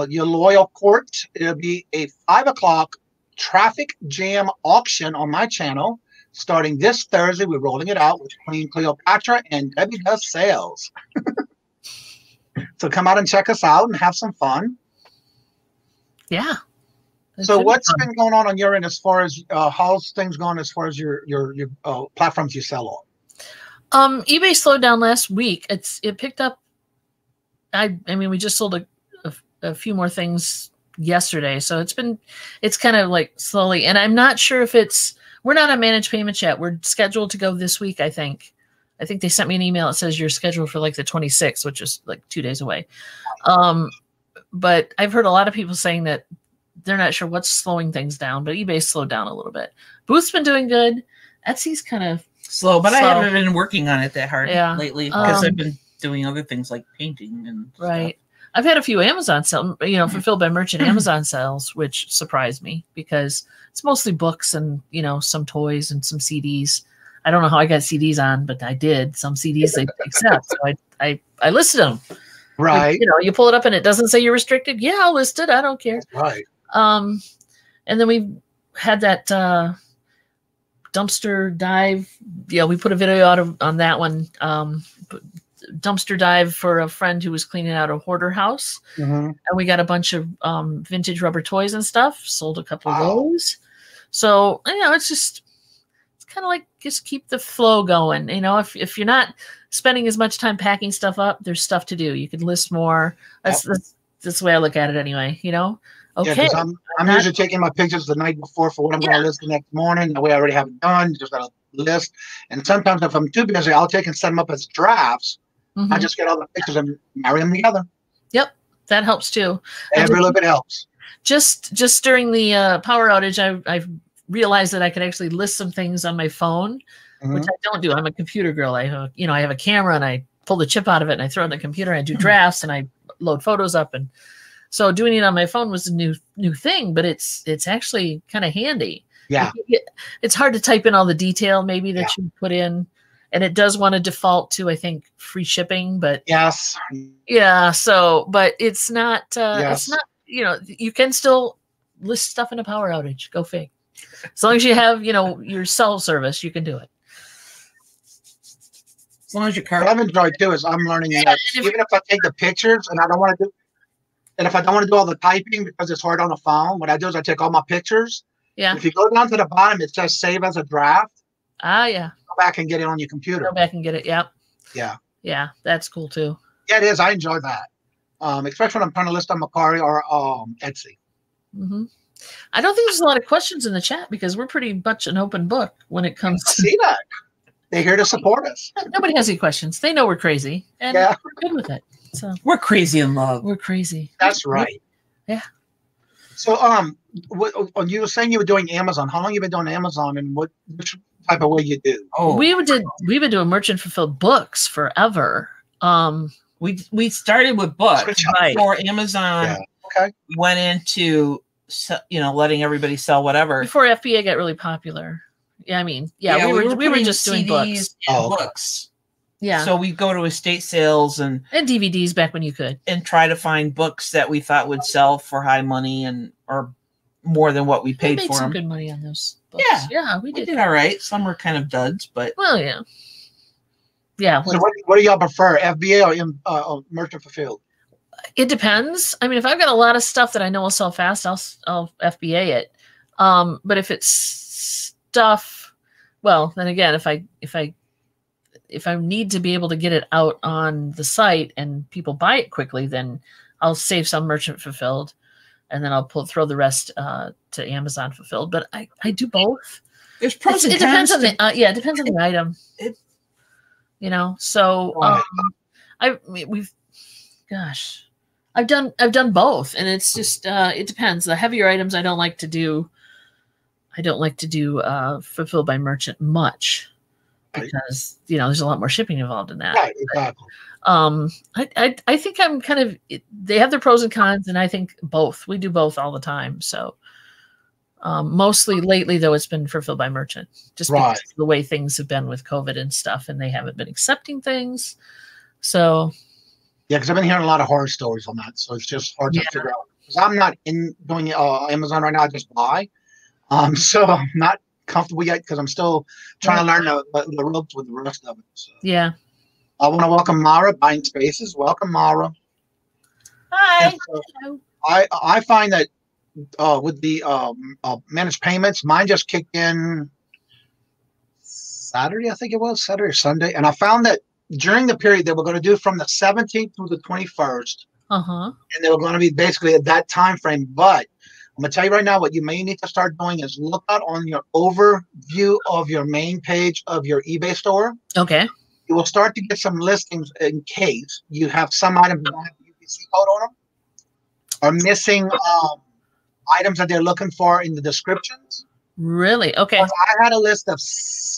B: Your Loyal Court. It'll be a 5 o'clock traffic jam auction on my channel. Starting this Thursday, we're rolling it out with Queen Cleopatra and Debbie Does Sales. So come out and check us out and have some fun.
A: Yeah.
B: So what's been going on your end as far as how's things going as far as your platforms you sell
A: on? eBay slowed down last week. It picked up. I mean, we just sold a few more things yesterday, so it's kind of like slowly, and I'm not sure if we're not on managed payments yet. We're scheduled to go this week. I think they sent me an email that says you're scheduled for like the 26th, which is like 2 days away. But I've heard a lot of people saying that they're not sure what's slowing things down, but eBay slowed down a little bit. Booth's been doing good. Etsy's kind of
C: slow, but I haven't been working on it that hard lately because I've been doing other things like painting and stuff.
A: I've had a few Amazon sales, fulfilled by merchant Amazon sales, which surprised me because it's mostly books and, some toys and some CDs. I don't know how I got CDs on, but I did. Some CDs they accept. So I listed them.
B: Right.
A: You pull it up and it doesn't say you're restricted. Yeah, I'll list it. I don't care.
B: Right.
A: And then we had that dumpster dive. Yeah, we put a video out on that one. Dumpster dive for a friend who was cleaning out a hoarder house. And we got a bunch of vintage rubber toys and stuff. Sold a couple of those. So, it's kind of like just keep the flow going. If you're not spending as much time packing stuff up, there's stuff to do. You could list more. That's the way I look at it anyway, Okay.
B: Yeah, I'm usually taking my pictures the night before for what I'm going to list the next morning. That way I already have it done. Just got to list. And sometimes if I'm too busy, I'll take and set them up as drafts. I just get all the pictures and marry them together.
A: Yep. That helps too.
B: Every little bit helps.
A: Just during the power outage, I realized that I could actually list some things on my phone, which I don't do. I'm a computer girl. I have a camera and I pull the chip out of it and I throw it in the computer and I do drafts and I load photos up. And so doing it on my phone was a new thing, but it's actually kind of handy.
B: Yeah.
A: It's hard to type in all the detail maybe that you put in. And it does want to default to, I think, free shipping, but
B: yes.
A: Yeah. So, but it's not, it's not, you can still list stuff in a power outage. Go fig. As long as you have, your cell service, you can do it.
C: As long as your car.
B: What I've enjoyed too is I'm learning that even if I take the pictures and I don't want to do, and if I don't want to do all the typing because it's hard on the phone, what I do is I take all my pictures.
A: Yeah.
B: If you go down to the bottom, it says save as a draft.
A: Ah, yeah.
B: Go back and get it on your computer.
A: Go back and get it. Yep.
B: Yeah.
A: Yeah. That's cool too.
B: Yeah, it is. I enjoy that. Especially when I'm trying to list on Macari or Etsy.
A: I don't think there's a lot of questions in the chat because we're pretty much an open book when it comes to
B: see that. They're here to support us.
A: Nobody has any questions. They know we're crazy. And we're good with it. So
C: we're crazy in love.
A: We're crazy.
B: That's right.
A: Yeah.
B: So, when you were saying you were doing Amazon, how long you been doing Amazon, and which type of way you do?
A: Oh, we've been doing merchant fulfilled books forever.
C: We started with books before Amazon went into letting everybody sell whatever.
A: Before FBA got really popular. Yeah, I mean, we were just doing
C: CDs and books.
A: Yeah.
C: So we go to estate sales and
A: DVDs back when you could,
C: and try to find books that we thought would sell for high money or more than what we paid for them.
A: We made some good money on those books. Yeah, we did
C: all right. Some were kind of duds, but
A: yeah.
B: So what do y'all prefer, FBA or merchant fulfilled?
A: It depends. I mean, if I've got a lot of stuff that I know will sell fast, I'll FBA it. But if it's stuff, well, then again, if I need to be able to get it out on the site and people buy it quickly, then I'll save some merchant fulfilled, and then I'll throw the rest to Amazon fulfilled. But I do both.
C: There's pros and
A: cons. It depends on the it depends on the item. So I've done both, and it's just it depends. The heavier items I don't like to do fulfilled by merchant much, because there's a lot more shipping involved in that.
B: Right, exactly.
A: I think I'm kind of, they have their pros and cons, and I think both. We do both all the time. So mostly lately, though, it's been fulfilled by merchant, just because of the way things have been with COVID and stuff, and they haven't been accepting things. So
B: yeah, because I've been hearing a lot of horror stories on that, so it's just hard to figure out. Because I'm not doing Amazon right now; I just buy. So I'm not comfortable yet because I'm still trying to learn the ropes with the rest of it. So.
A: Yeah.
B: I want to welcome Mara, Buying Spaces. Welcome, Mara.
A: Hi.
B: So I find that with the managed payments, mine just kicked in Saturday, I think it was, Saturday or Sunday. And I found that during the period they were going to do from the 17th through the 21st, and they were going to be basically at that time frame. But I'm going to tell you right now, what you may need to start doing is look out on your overview of your main page of your eBay store.
A: Okay.
B: You will start to get some listings in case you have some items that have a UPC code on them, or missing items that they're looking for in the descriptions.
A: Really? Okay.
B: I had a list of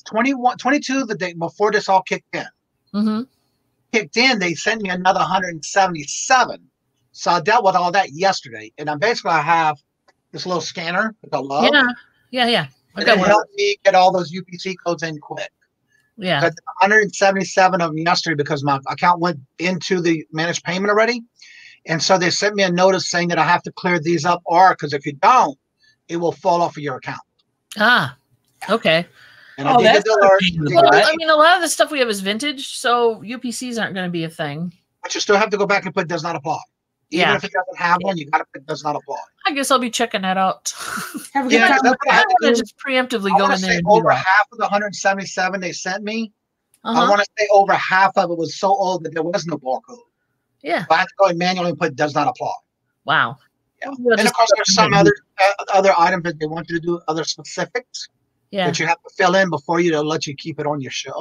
B: 22 the day before this all kicked in. Kicked in, they sent me another 177. So I dealt with all that yesterday. And I have this little scanner that I love.
A: Yeah.
B: And it helped me get all those UPC codes in quick.
A: Yeah.
B: 177 of them yesterday because my account went into the managed payment already. And so they sent me a notice saying that I have to clear these up, or because if you don't, it will fall off of your account.
A: Okay.
B: And I did the alert.
A: Well, I mean, a lot of the stuff we have is vintage, so UPCs aren't going to be a thing.
B: But you still have to go back and put does not apply. Even if it doesn't have one, you got to put does not apply.
A: I guess I'll be checking that out.
B: I want to
A: just preemptively go in there.
B: Over half of the 177 they sent me, I want to say over half of it was so old that there was no barcode.
A: Yeah.
B: So I have to go and manually put does not apply.
A: Wow.
B: Yeah. And of course, there's some other items that they want you to do, other specifics that you have to fill in before they'll let you keep it on your store.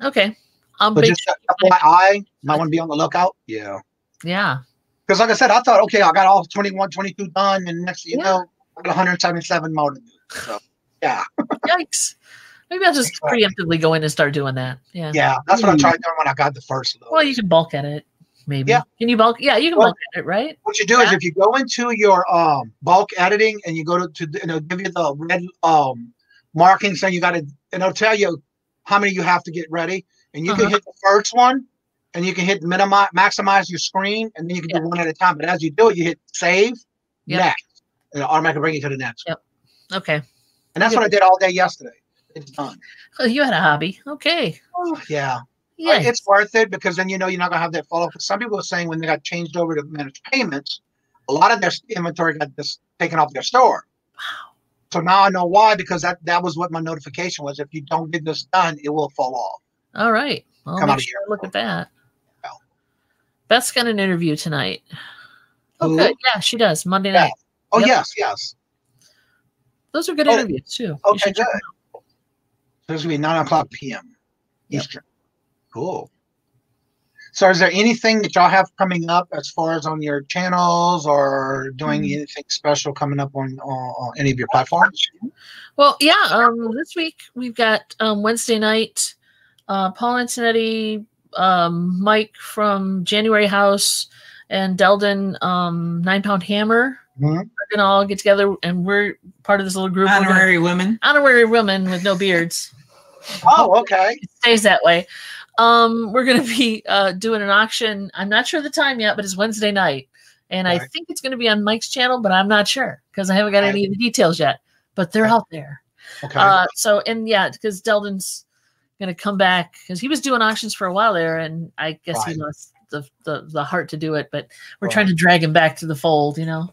A: Okay.
B: But just FYI, might want to be on the lookout. Yeah.
A: Yeah.
B: Because like I said, I thought, okay, I got all 21, 22 done, and next thing you know, I got 177 more to do. So, yeah.
A: Yikes. Maybe I'll just preemptively go in and start doing that. Yeah.
B: Yeah, that's what I tried doing when I got the first load.
A: Well, you can bulk edit, maybe. Yeah. Can you bulk? Yeah, you can bulk edit, right?
B: What you do is if you go into your bulk editing and you go to it'll give you the red markings, and it'll tell you how many you have to get ready. And you can hit the first one, and you can hit maximize your screen, and then you can do one at a time. But as you do it, you hit save, next, and it'll automatically bring you to the next one.
A: Okay.
B: And that's what I did all day yesterday. It's done.
A: Well, you had a hobby. Okay.
B: Oh, yeah. Yeah. It's worth it because then you're not going to have that follow-up. Some people are saying when they got changed over to managed payments, a lot of their inventory got taken off their store.
A: Wow.
B: So now I know why, because that was what my notification was. If you don't get this done, it will fall off.
A: All right. Well, make sure I look at that. Yeah. Beth's got an interview tonight. Oh, good. Yeah, she does. Monday night.
B: Oh, yes.
A: Those are good interviews, too.
B: Okay, good. So it's going to be 9:00 p.m. Eastern. Cool. So is there anything that y'all have coming up as far as on your channels or doing anything special coming up on any of your platforms?
A: Well, yeah. This week we've got Wednesday night, Paul Antonetti, Mike from January House, and Deldon 9 Pound Hammer. We're gonna all get together, and we're part of this little group.
C: Honorary women with
A: no beards.
B: Oh, okay.
A: It stays that way. We're going to be doing an auction. I'm not sure the time yet, but it's Wednesday night. And I think it's going to be on Mike's channel, but I'm not sure because I haven't got any of the details yet. But they're out there.
B: Okay.
A: So, and yeah, because Deldon's going to come back because he was doing auctions for a while there, and I guess he lost the heart to do it. But we're trying to drag him back to the fold, you know.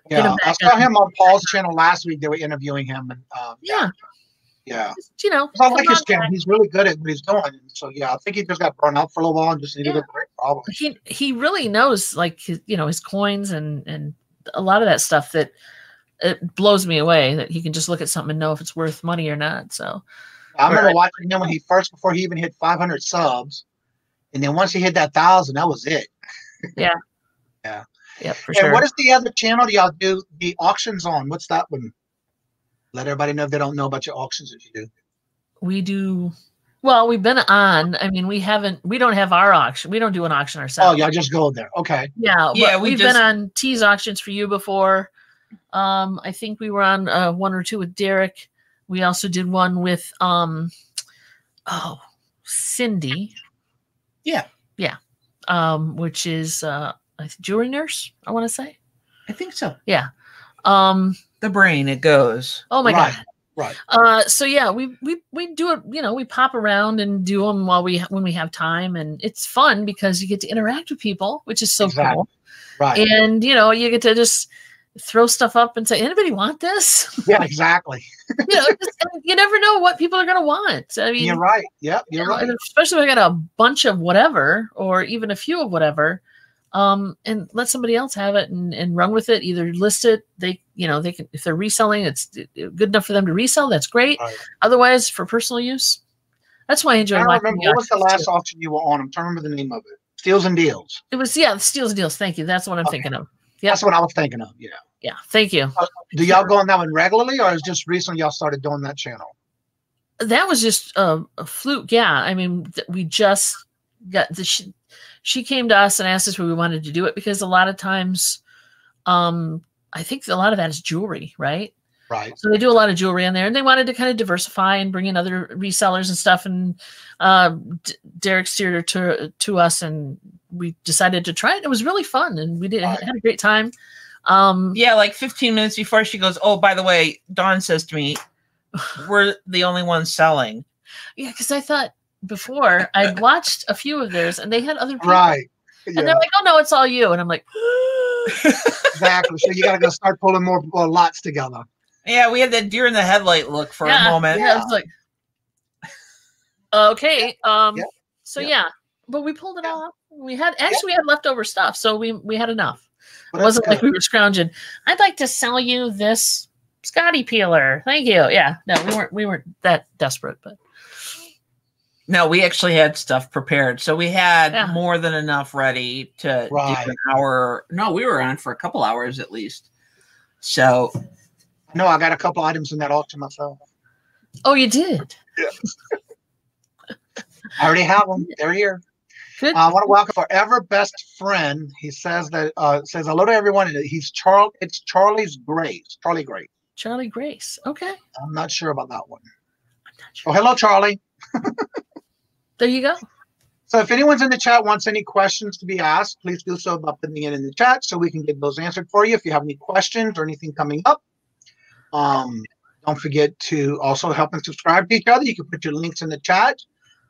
B: Yeah, I saw him on Paul's channel last week. They were interviewing him, and yeah.
A: You know,
B: I like his channel. He's really good at what he's doing. So yeah, I think he just got burned out for a little while and just needed a break. Probably.
A: He really knows like his coins and a lot of that stuff that it blows me away that he can just look at something and know if it's worth money or not. So
B: I remember watching him when before he even hit 500 subs, and then once he hit that 1,000, that was it.
A: Yeah.
B: Yeah,
A: for sure.
B: And what is the other channel y'all do the auctions on? What's that one? Let everybody know if they don't know about your auctions that you do.
A: We do. Well, we've been on. I mean, we don't have our auction. We don't do an auction ourselves.
B: Oh, y'all just go there. Okay.
A: Yeah. We've been on T's auctions for you before. I think we were on 1 or 2 with Derek. We also did one with Cindy.
C: Yeah.
A: Which is jewelry nurse, I want to say.
C: I think so.
A: Yeah.
C: The brain, it goes.
A: Oh my God.
B: Right.
A: So yeah, we do it, we pop around and do them when we have time, and it's fun because you get to interact with people, which is so cool.
B: Right.
A: And you get to just throw stuff up and say, anybody want this?
B: Yeah, exactly.
A: You never know what people are going to want. I mean,
B: you're right. Yeah, you're right.
A: Especially if I got a bunch of whatever, or even a few of whatever. And let somebody else have it and run with it. Either list it, they can, if they're reselling, it's good enough for them to resell. That's great. Right. Otherwise, for personal use, that's why I enjoy.
B: I remember what was the last auction you were on? I'm trying to remember the name of it. Steals and Deals.
A: It was Steals and Deals. Thank you. That's what I'm thinking of. Yeah,
B: that's what I was thinking of. Yeah.
A: Yeah. Thank you.
B: Do y'all go on that one regularly, or is just recently y'all started doing that channel?
A: That was just a fluke. Yeah. I mean, we just got she came to us and asked us if we wanted to do it because a lot of times, I think a lot of that is jewelry, right?
B: Right.
A: So they do a lot of jewelry in there, and they wanted to kind of diversify and bring in other resellers and stuff. And Derek steered her to us, and we decided to try it. It was really fun, and we had a great time.
C: Yeah, like 15 minutes before she goes, oh, by the way, Dawn says to me, we're the only ones selling.
A: Yeah, because I thought before I'd watched a few of theirs, and they had other people.
B: Right.
A: Yeah. And they're like, oh, no, it's all you. And I'm like,
B: exactly. So you got to go start pulling more lots together.
C: Yeah, we had that deer in the headlight look for a moment.
A: Yeah, I was like, okay. So but we pulled it off. We had leftover stuff, so we had enough. Well, it wasn't like we were scrounging. I'd like to sell you this Scotty peeler. Thank you. Yeah, no, we weren't that desperate, but
C: no, we actually had stuff prepared, so we had more than enough ready to do an hour. No, we were on for a couple hours at least. So.
B: No, I got a couple items in that auction myself.
A: Oh, you did?
B: Yeah. I already have them. They're here.
A: Good.
B: I want to welcome Forever Best Friend. He says that says hello to everyone. He's Charlie. It's Charlie's Grace. Charlie Grace.
A: Charlie Grace. Okay.
B: I'm not sure about that one. I'm not sure. Oh, hello, Charlie.
A: There you go.
B: So if anyone's in the chat wants any questions to be asked, please do so by putting it in the chat so we can get those answered for you. If you have any questions or anything coming up. Don't forget to also help and subscribe to each other. You can put your links in the chat.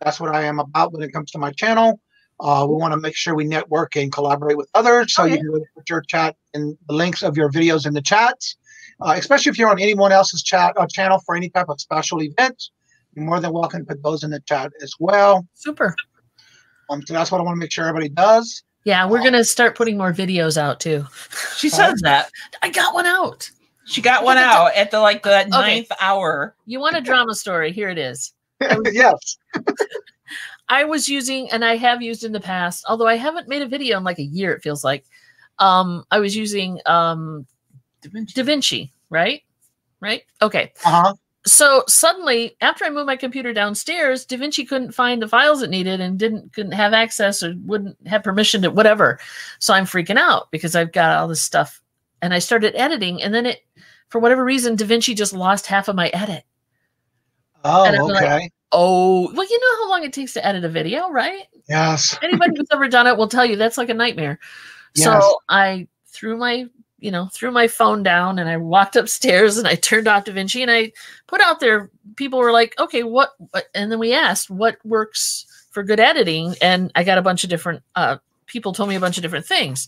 B: That's what I am about when it comes to my channel. We want to make sure we network and collaborate with others. So you can put your chat and the links of your videos in the chats, especially if you're on anyone else's channel for any type of special event. You're more than welcome to put those in the chat as well.
A: Super.
B: So that's what I want to make sure everybody does.
A: Yeah, we're going to start putting more videos out too.
C: She says that.
A: I got one out.
C: She got one out at the ninth hour.
A: You want a drama story? Here it is.
B: Yes.
A: I was using, and I have used in the past, although I haven't made a video in like a year, it feels like. I was using DaVinci, right? Right? Okay. So suddenly, after I moved my computer downstairs, DaVinci couldn't find the files it needed and couldn't have access or wouldn't have permission to whatever. So I'm freaking out because I've got all this stuff. And I started editing, and then for whatever reason, DaVinci just lost half of my edit.
B: Oh,
A: and I'm
B: okay.
A: Like, oh, well, you know how long it takes to edit a video, right?
B: Yes.
A: Anybody who's ever done it will tell you that's like a nightmare. Yes. So I threw my phone down and I walked upstairs and I turned off DaVinci and I put out there, people were like, okay, what? And then we asked what works for good editing. And I got a bunch of different, people told me a bunch of different things.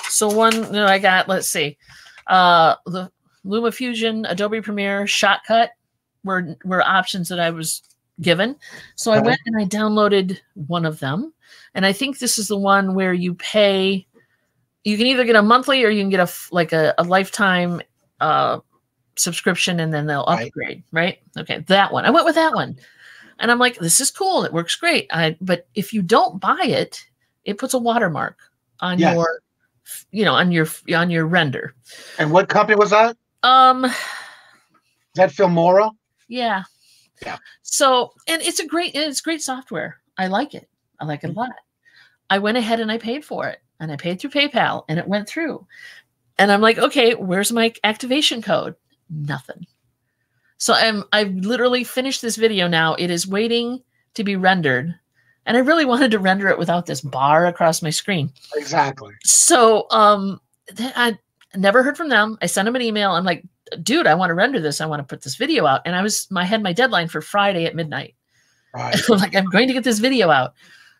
A: So one, I got, let's see, the LumaFusion, Adobe Premiere, Shotcut were options that I was given. So I went and I downloaded one of them. And I think this is the one where you pay, you can either get a monthly or you can get a lifetime subscription and then they'll upgrade, right? Okay, that one. I went with that one. And I'm like, this is cool. It works great. But if you don't buy it, it puts a watermark on your, on your render.
B: And what company was that? Is that Filmora?
A: Yeah.
B: Yeah.
A: So, and it's great software. I like it. I like it a lot. I went ahead and I paid for it. And I paid through PayPal and it went through. And I'm like, okay, where's my activation code? Nothing. So I've literally finished this video now. It is waiting to be rendered. And I really wanted to render it without this bar across my screen.
B: Exactly.
A: So I never heard from them. I sent them an email. I'm like, dude, I want to render this. I want to put this video out. And I had my deadline for Friday at midnight. Right. I'm like, I'm going to get this video out.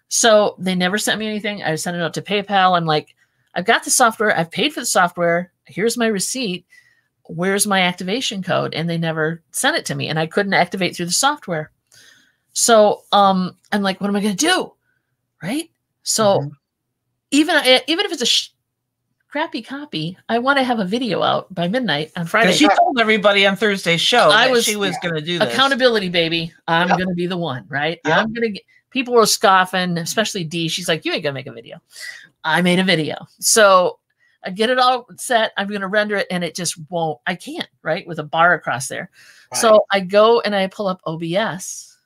A: So they never sent me anything. I sent it out to PayPal. I'm like, I've got the software. I've paid for the software. Here's my receipt. Where's my activation code? And they never sent it to me. And I couldn't activate through the software. So I'm like, what am I going to do? Right. So even if it's a crappy copy, I want to have a video out by midnight on Friday.
C: She told everybody on Thursday's show she was going to do this.
A: Accountability, baby. I'm going to be the one, right? Yep. I'm going to get. People were scoffing, especially Dee. She's like, you ain't gonna make a video. I made a video. So I get it all set. I'm gonna render it and it just won't. I can't, right? With a bar across there. Right. So I go and I pull up OBS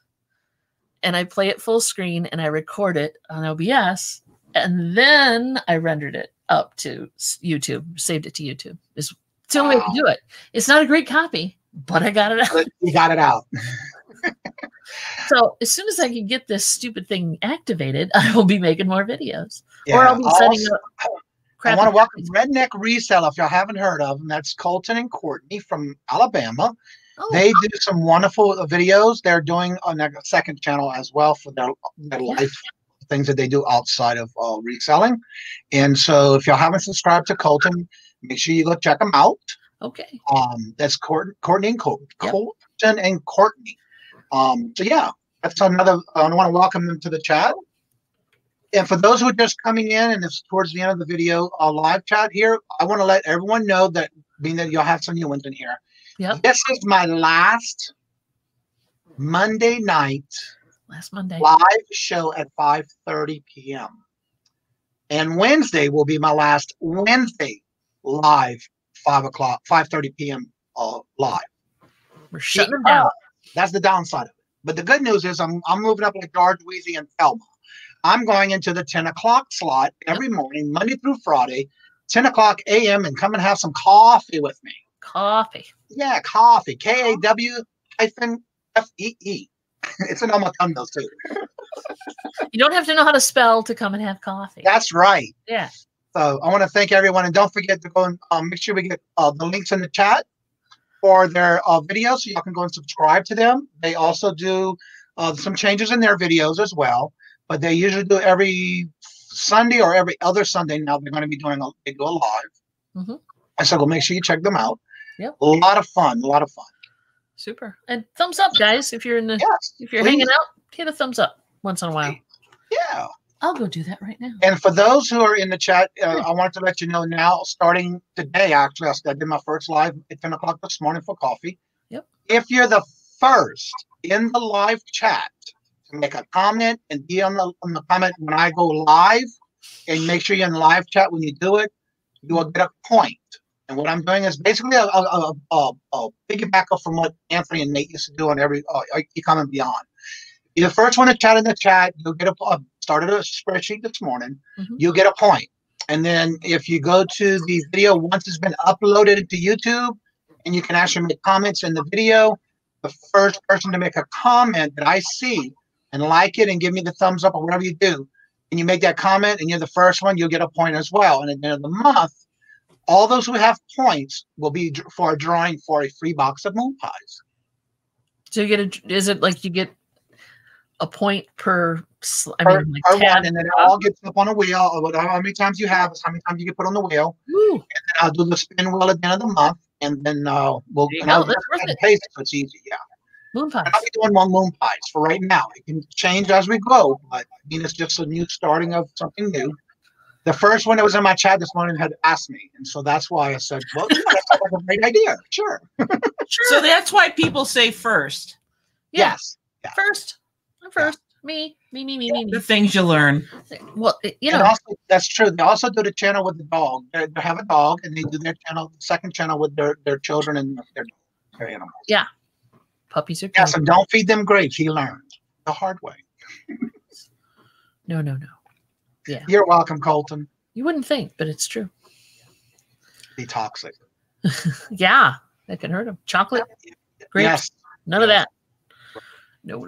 A: and I play it full screen and I record it on OBS. And then I rendered it up to YouTube, saved it to YouTube. It's the only way to do it. It's not a great copy, but I got it out.
B: You got it out.
A: So as soon as I can get this stupid thing activated, I will be making more videos. Yeah. Or I'll be setting up.
B: I want to welcome Redneck Reseller, if y'all haven't heard of them. That's Colton and Courtney from Alabama. Oh. They do some wonderful videos. They're doing on their second channel as well for their life things that they do outside of reselling. And so if y'all haven't subscribed to Colton, make sure you go check them out.
A: Okay.
B: That's Courtney and Colton. Yep. Colton and Courtney. So yeah, that's another. I want to welcome them to the chat. And for those who are just coming in, and it's towards the end of the video live chat here, I want to let everyone know that, being that you'll have some new ones in here.
A: Yep.
B: This is my last Monday night, live show at 5:30 p.m. And Wednesday will be my last Wednesday live 5:30 p.m. Live.
A: We're shutting them down.
B: That's the downside of it. But the good news is I'm moving up like George, Weezy, and Thelma. I'm going into the 10 o'clock slot every morning, Monday through Friday, 10 o'clock a.m., and come and have some coffee with me.
A: Coffee.
B: Yeah, coffee. KAW-FEE. It's an Omatumbo too.
A: You don't have to know how to spell to come and have coffee.
B: That's right.
A: Yeah.
B: So I want to thank everyone. And don't forget to go and make sure we get the links in the chat for their videos, so y'all can go and subscribe to them. They also do some changes in their videos as well, but they usually do every Sunday or every other Sunday. Now they're going to be doing they do a live. And so go make sure you check them out.
A: Yep.
B: A lot of fun.
A: Super. And thumbs up, guys. If you're hanging out, hit a thumbs up once in a while.
B: Yeah.
A: I'll go do that right now.
B: And for those who are in the chat, I wanted to let you know now, starting today, actually, I did my first live at 10 o'clock this morning for coffee.
A: Yep.
B: If you're the first in the live chat to make a comment and be on the comment when I go live, and make sure you're in the live chat when you do it. You will get a point. And what I'm doing is basically a piggyback up from what Anthony and Nate used to do on every Ecom and Beyond. You're the first one to chat in the chat. You'll get started a spreadsheet this morning. You'll get a point. And then if you go to the video, once it's been uploaded to YouTube, and you can actually make comments in the video, the first person to make a comment that I see and like it and give me the thumbs up or whatever you do, and you make that comment and you're the first one, you'll get a point as well. And at the end of the month, all those who have points will be for a drawing for a free box of moon pies.
A: So you get is it like you get a point per
B: per one, and then it all gets up on a wheel. How many times you have is how many times you get put on the wheel. And then I'll do the spin wheel at the end of the month, and then I'll pay it, so it's easy. Yeah.
A: Moon pies.
B: I'll be doing one moon pies for right now. It can change as we go, but I mean it's just a new starting of something new. The first one that was in my chat this morning had asked me, and so that's why I said, "Well, that sounds like a great idea." Sure.
C: So that's why people say first.
A: Yeah.
B: Yes. Yeah.
A: First. First, me.
C: The things you learn.
A: Well, you know.
B: And also, that's true. They also do the channel with the dog. They have a dog, and they do their channel, second channel with their children and their animals.
A: Yeah. Puppies are good.
B: Yes, and don't feed them grapes. He learned the hard way.
A: No. Yeah.
B: You're welcome, Colton.
A: You wouldn't think, but it's true.
B: Be toxic.
A: Yeah. That can hurt him. Chocolate? Grapes?
B: Yes.
A: None of that. No.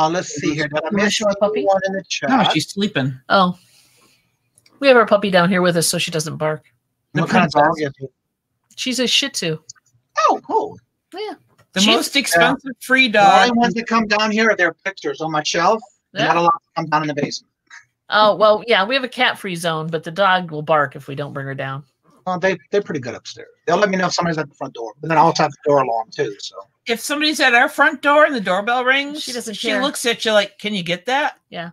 B: Let's see here. Did I miss
A: our puppy?
B: one in the chat?
C: No, she's sleeping.
A: Oh. We have our puppy down here with us so she doesn't bark.
B: What kind of dog is it?
A: She's a Shih Tzu.
B: Oh, cool.
A: Yeah.
C: The most expensive free
B: The
C: dog.
B: only ones that come down here are their pictures on my shelf.
A: Yeah.
B: Not a lot come down in the basement.
A: Oh, well, yeah, we have a cat-free zone, but the dog will bark if we don't bring her down.
B: Well, they're pretty good upstairs. They'll let me know if somebody's at the front door, but then I also have the door alarm too. So
C: if somebody's at our front door and the doorbell rings,
A: she doesn't
C: She
A: care.
C: looks at you like, "Can you get that?"
A: Yeah.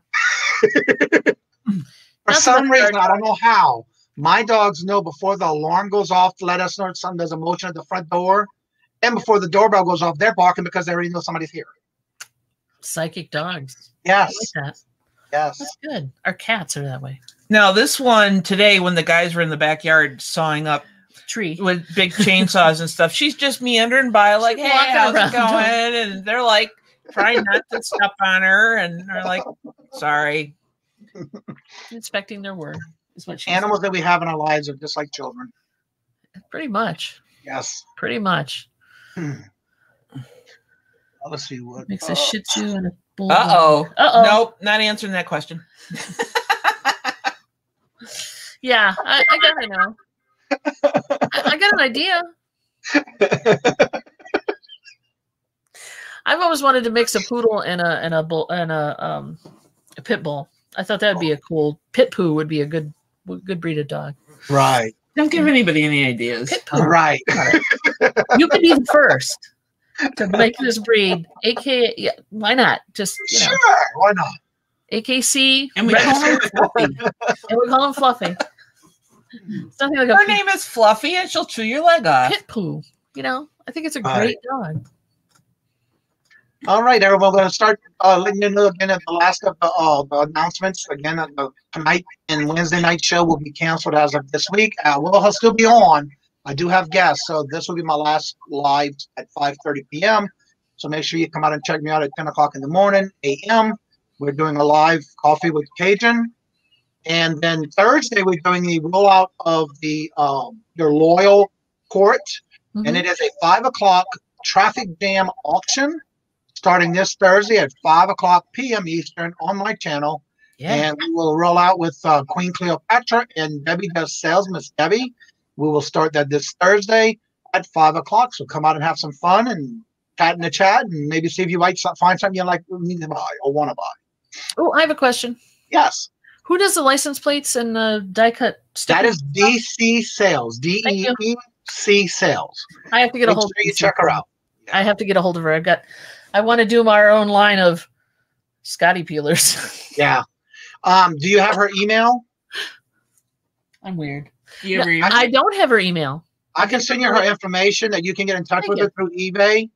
B: For some reason, I don't know how, my dogs know before the alarm goes off to let us know something does a motion at the front door, and before the doorbell goes off, they're barking because they already know somebody's here.
A: Psychic dogs.
B: Yes.
A: I like that.
B: Yes.
A: That's good. Our cats are that way.
C: Now, this one today, when the guys were in the backyard sawing up
A: Tree.
C: with big chainsaws and stuff, she's just meandering by like, "Hey, how's it going?" And they're like trying not to step on her, and they're like, "Sorry."
A: Inspecting their work is what she
B: Animals that we have in our lives are just like children.
A: Pretty much.
B: Yes.
A: Pretty much.
B: Let's see what
A: Makes a Shih Tzu and a bulldog.
C: Uh-oh. Nope, not answering that question.
A: Yeah, I gotta know. I got an idea. I've always wanted to mix a poodle and a pit bull. I thought that'd be a cool pit poo would be a good breed of dog.
B: Right.
C: Don't give anybody any ideas.
A: Pit poo.
B: Right.
A: You could be the first to make this breed. Yeah, why not? Just
B: Sure, why not?
A: AKC,
C: and we call him Fluffy.
A: And we call him Fluffy. Something like
C: Her name is Fluffy, and she'll chew your leg off.
A: Pit poo. I think it's a great dog.
B: All right, everyone. We're going to start letting you know again at the last of the announcements. Again, tonight and Wednesday night show will be canceled as of this week. We'll still be on. I do have guests, so this will be my last live at 5:30 p.m. So make sure you come out and check me out at 10 o'clock in the morning, a.m. We're doing a live coffee with Kajun. And then Thursday, we're doing the rollout of the your loyal court. And it is a 5 o'clock traffic jam auction starting this Thursday at 5 o'clock p.m. Eastern on my channel. Yeah. And we will roll out with Queen Cleopatra and Debbie Does Sales, Miss Debbie. We will start that this Thursday at 5 o'clock. So come out and have some fun and chat in the chat and maybe see if you might find something you like need to buy or want to buy.
A: Oh, I have a question.
B: Yes.
A: Who does the license plates and the die cut stickers?
B: That is DC Sales. DEEC Sales.
A: I have to get a hold of her.
B: You check her out.
A: Yeah. I have to get a hold of her. I want to do our own line of Scotty peelers.
B: Yeah. Do you have her email?
A: I'm weird.
C: I
A: don't have her email.
B: I can send you her information that you can get in touch with her through eBay.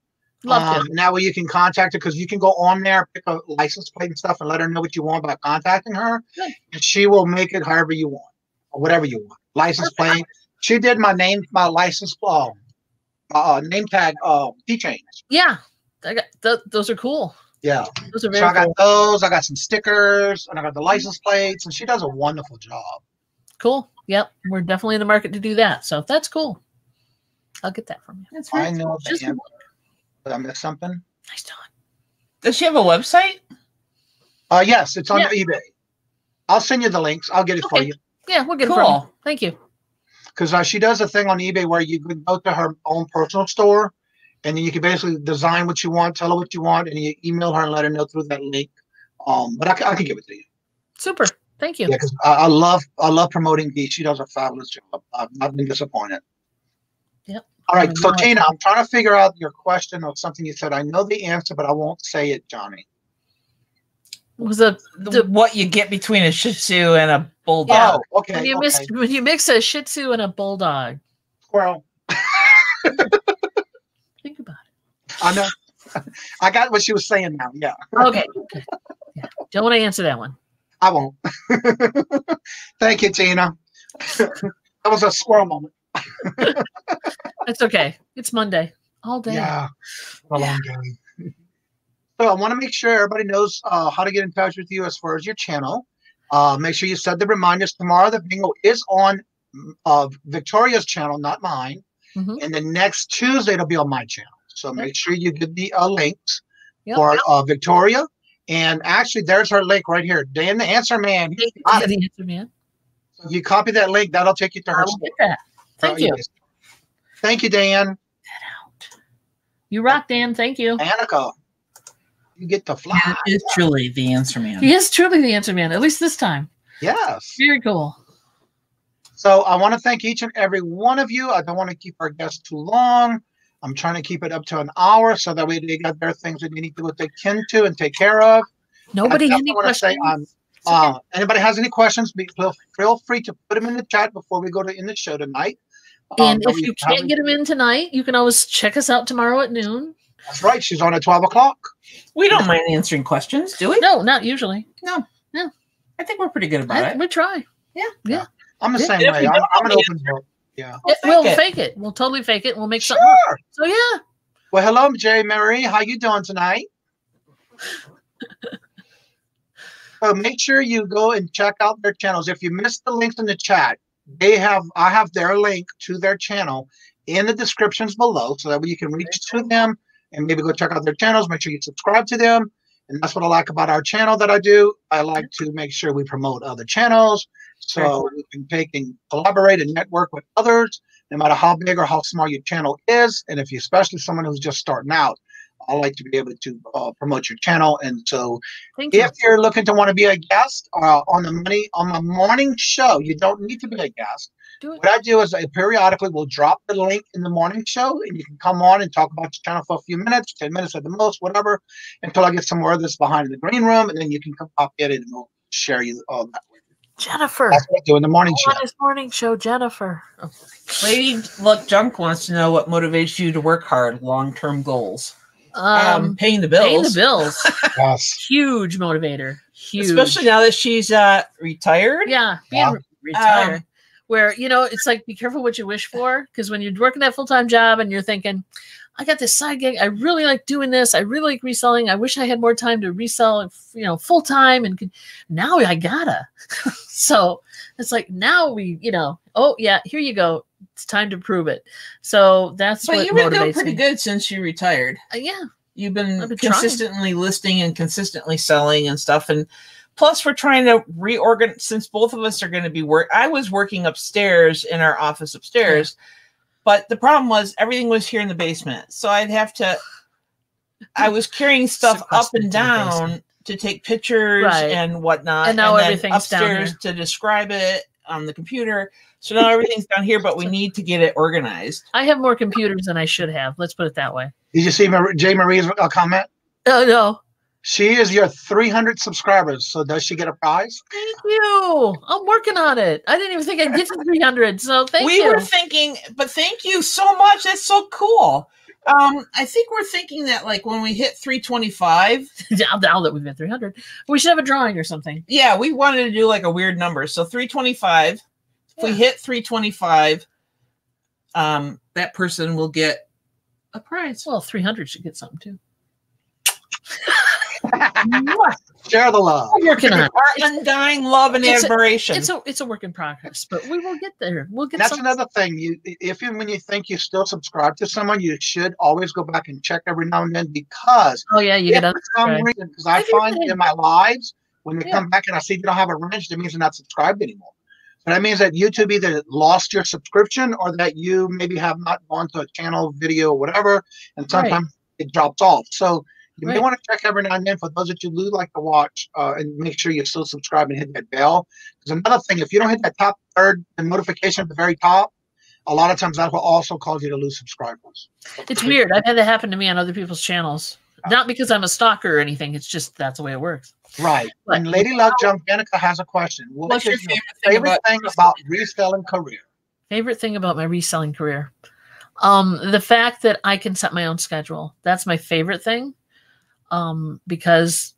A: Love to.
B: That way you can contact her because you can go on there, pick a license plate and stuff, and let her know what you want by contacting her.
A: Good.
B: And she will make it however you want or whatever you want. License plate. She did my license name tag keychains.
A: Yeah, I got those are cool.
B: Yeah,
A: those are very
B: so I got
A: cool.
B: those. I got some stickers, and I got the license plates, and she does a wonderful job.
A: Cool. Yep, we're definitely in the market to do that. So that's cool. I'll get that from you.
C: That's right.
B: I know.
A: Just
B: Did I miss something?
A: nice done.
C: Does she have a website?
B: Yes, it's on eBay. I'll send you the links. I'll get it for you.
A: Yeah, we'll get it
C: Cool.
A: from you. Thank you.
B: Because she does a thing on eBay where you can go to her own personal store, and then you can basically design what you want, tell her what you want, and you email her and let her know through that link. But I can give it to you.
A: Super. Thank you.
B: Yeah, because I love promoting Dee. She does a fabulous job. I've not been disappointed.
A: Yep.
B: All right, so Tina, I'm trying to figure out your question or something you said. I know the answer, but I won't say it, Johnny.
A: Was
C: what you get between a Shih Tzu and a Bulldog?
B: Oh, okay.
A: When you mix a Shih Tzu and a Bulldog.
B: Squirrel.
A: Think about it.
B: I know. I got what she was saying now. Yeah.
A: Okay. Yeah. Don't want to answer that one.
B: I won't. Thank you, Tina. That was a squirrel moment.
A: It's okay. It's Monday all day.
B: Yeah. A long day. So I want to make sure everybody knows how to get in touch with you as far as your channel. Make sure you set the reminders. Tomorrow the bingo is on Victoria's channel, not mine. And the next Tuesday it'll be on my channel. So make sure you get the links for Victoria. And actually, there's her link right here. Dan, the answer man.
A: The answer man.
B: So you copy that link. That'll take you to her store.
A: Thank you.
B: Thank you, Dan.
A: You rock, Dan. Thank you.
B: Annika, you get to fly.
C: He is truly the answer man.
A: He is truly the answer man, at least this time.
B: Yes.
A: Very cool.
B: So I want to thank each and every one of you. I don't want to keep our guests too long. I'm trying to keep it up to an hour so that way they got their things that they need to go take to and take care of.
A: Nobody has any questions?
B: Anybody has any questions, feel free to put them in the chat before we go to end the show tonight.
A: And if you can't get them in tonight, you can always check us out tomorrow at noon.
B: That's right. She's on at 12 o'clock.
C: We don't mind answering questions, do we?
A: No, not usually.
C: No.
A: No.
C: I think we're pretty good about it.
A: We try.
C: Yeah.
B: I'm the same way. I'm an open book. Yeah.
A: We'll fake it. We'll totally fake it. We'll make something up. So yeah.
B: Well, hello, Jay Marie. How you doing tonight? So make sure you go and check out their channels. If you missed the links in the chat, I have their link to their channel in the descriptions below, so that way you can reach to them and maybe go check out their channels. Make sure you subscribe to them. And that's what I like about our channel that I do. I like to make sure we promote other channels so we can take and collaborate and network with others, no matter how big or how small your channel is. And if you're especially someone who's just starting out, I like to be able to promote your channel. And so if you're looking to want to be a guest on my morning show, you don't need to be a guest. What I do is I periodically will drop the link in the morning show, and you can come on and talk about your channel for a few minutes, 10 minutes at the most, whatever, until I get some more of this behind in the green room, and then you can come up at it and we'll share you all that.
A: Jennifer.
B: That's what I do in the morning show.
A: On his morning show, Jennifer. Oh.
C: Lady Luck Junk wants to know what motivates you to work hard, long-term goals. Paying the bills.
A: Paying the bills.
B: Yes.
A: Huge motivator. Huge.
C: Especially now that she's retired.
A: Yeah. Being retired. Where, it's like, be careful what you wish for. Because when you're working that full-time job and you're thinking, I got this side gig. I really like doing this. I really like reselling. I wish I had more time to resell, full-time. And now I gotta. So it's like, now oh, yeah, here you go. It's time to prove it. So that's what motivates me. But you've been doing
C: pretty good since you retired.
A: Yeah.
C: You've been consistently listing and consistently selling and stuff. And plus, we're trying to reorganize, since both of us are going to be I was working upstairs in our office upstairs, but the problem was everything was here in the basement. So I was carrying stuff up and down to take pictures and whatnot.
A: And now
C: then
A: everything's
C: upstairs
A: down here
C: to describe it on the computer. So now everything's down here, but we need to get it organized.
A: I have more computers than I should have. Let's put it that way.
B: Did you see Jay Marie's comment?
A: Oh, no.
B: She is your 300 subscribers. So does she get a prize?
A: Thank you. I'm working on it. I didn't even think I'd get to 300. So thank you.
C: We were thinking, but thank you so much. That's so cool. I think we're thinking that like when we hit 325,
A: now that we've been 300, we should have a drawing or something.
C: Yeah, we wanted to do like a weird number. So 325. If we hit 325, that person will get a prize.
A: Well, 300 should get something too.
B: Share the love.
A: We're working on it.
C: Our undying love and admiration.
A: It's a work in progress, but we will get there. We'll get.
B: That's another thing. When you think you still subscribe to someone, you should always go back and check every now and then, because
A: you get
B: for some reason, because I find in my lives when they come back and I see you don't have a wrench, that means they're not subscribed anymore. So that means that YouTube either lost your subscription or that you maybe have not gone to a channel, video, or whatever, and sometimes it drops off. So you may want to check every now and then for those that you do like to watch, and make sure you're still subscribed and hit that bell. Because another thing, if you don't hit that top third, the notification at the very top, a lot of times that will also cause you to lose subscribers.
A: It's weird. I've had that happen to me on other people's channels. Not because I'm a stalker or anything. It's just that's the way it works.
B: Right. But, and Lady Luck Junk Danica has a question. What's your favorite thing about reselling career?
A: Favorite thing about my reselling career? The fact that I can set my own schedule. That's my favorite thing. Because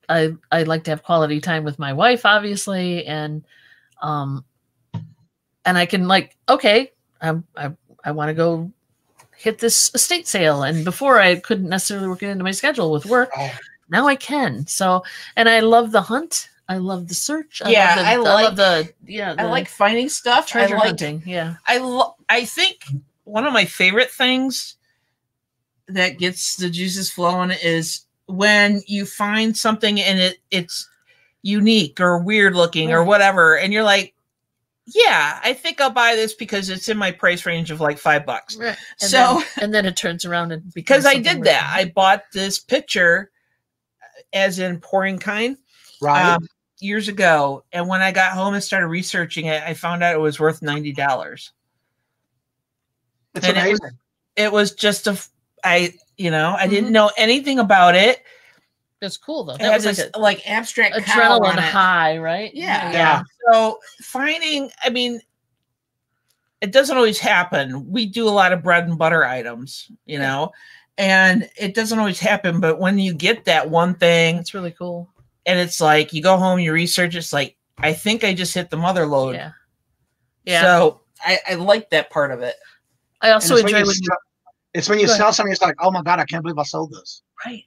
A: I like to have quality time with my wife, obviously, and I can I want to go hit this estate sale, and before I couldn't necessarily work it into my schedule with work. Now I can. So, and I love the hunt. I love the search. I
C: like finding stuff.
A: Treasure hunting. Yeah.
C: I think one of my favorite things that gets the juices flowing is when you find something and it's unique or weird looking or whatever, and you're like, yeah, I think I'll buy this because it's in my price range of like $5.
A: Right. And then it turns around and
C: because I did that. I bought this picture, as in pouring kind, years ago, and when I got home and started researching it, I found out it was worth $90.
B: It's amazing.
C: It was just I didn't know anything about it.
A: It's cool though.
C: That was like abstract
A: adrenaline high, right?
C: Yeah. So finding, it doesn't always happen. We do a lot of bread and butter items, and it doesn't always happen. But when you get that one thing,
A: it's really cool.
C: And it's like you go home, you research. It's like I think I just hit the mother lode.
A: Yeah.
C: So I like that part of it.
A: I also enjoy
B: it's when you sell something. It's like, oh my god, I can't believe I sold this.
A: Right.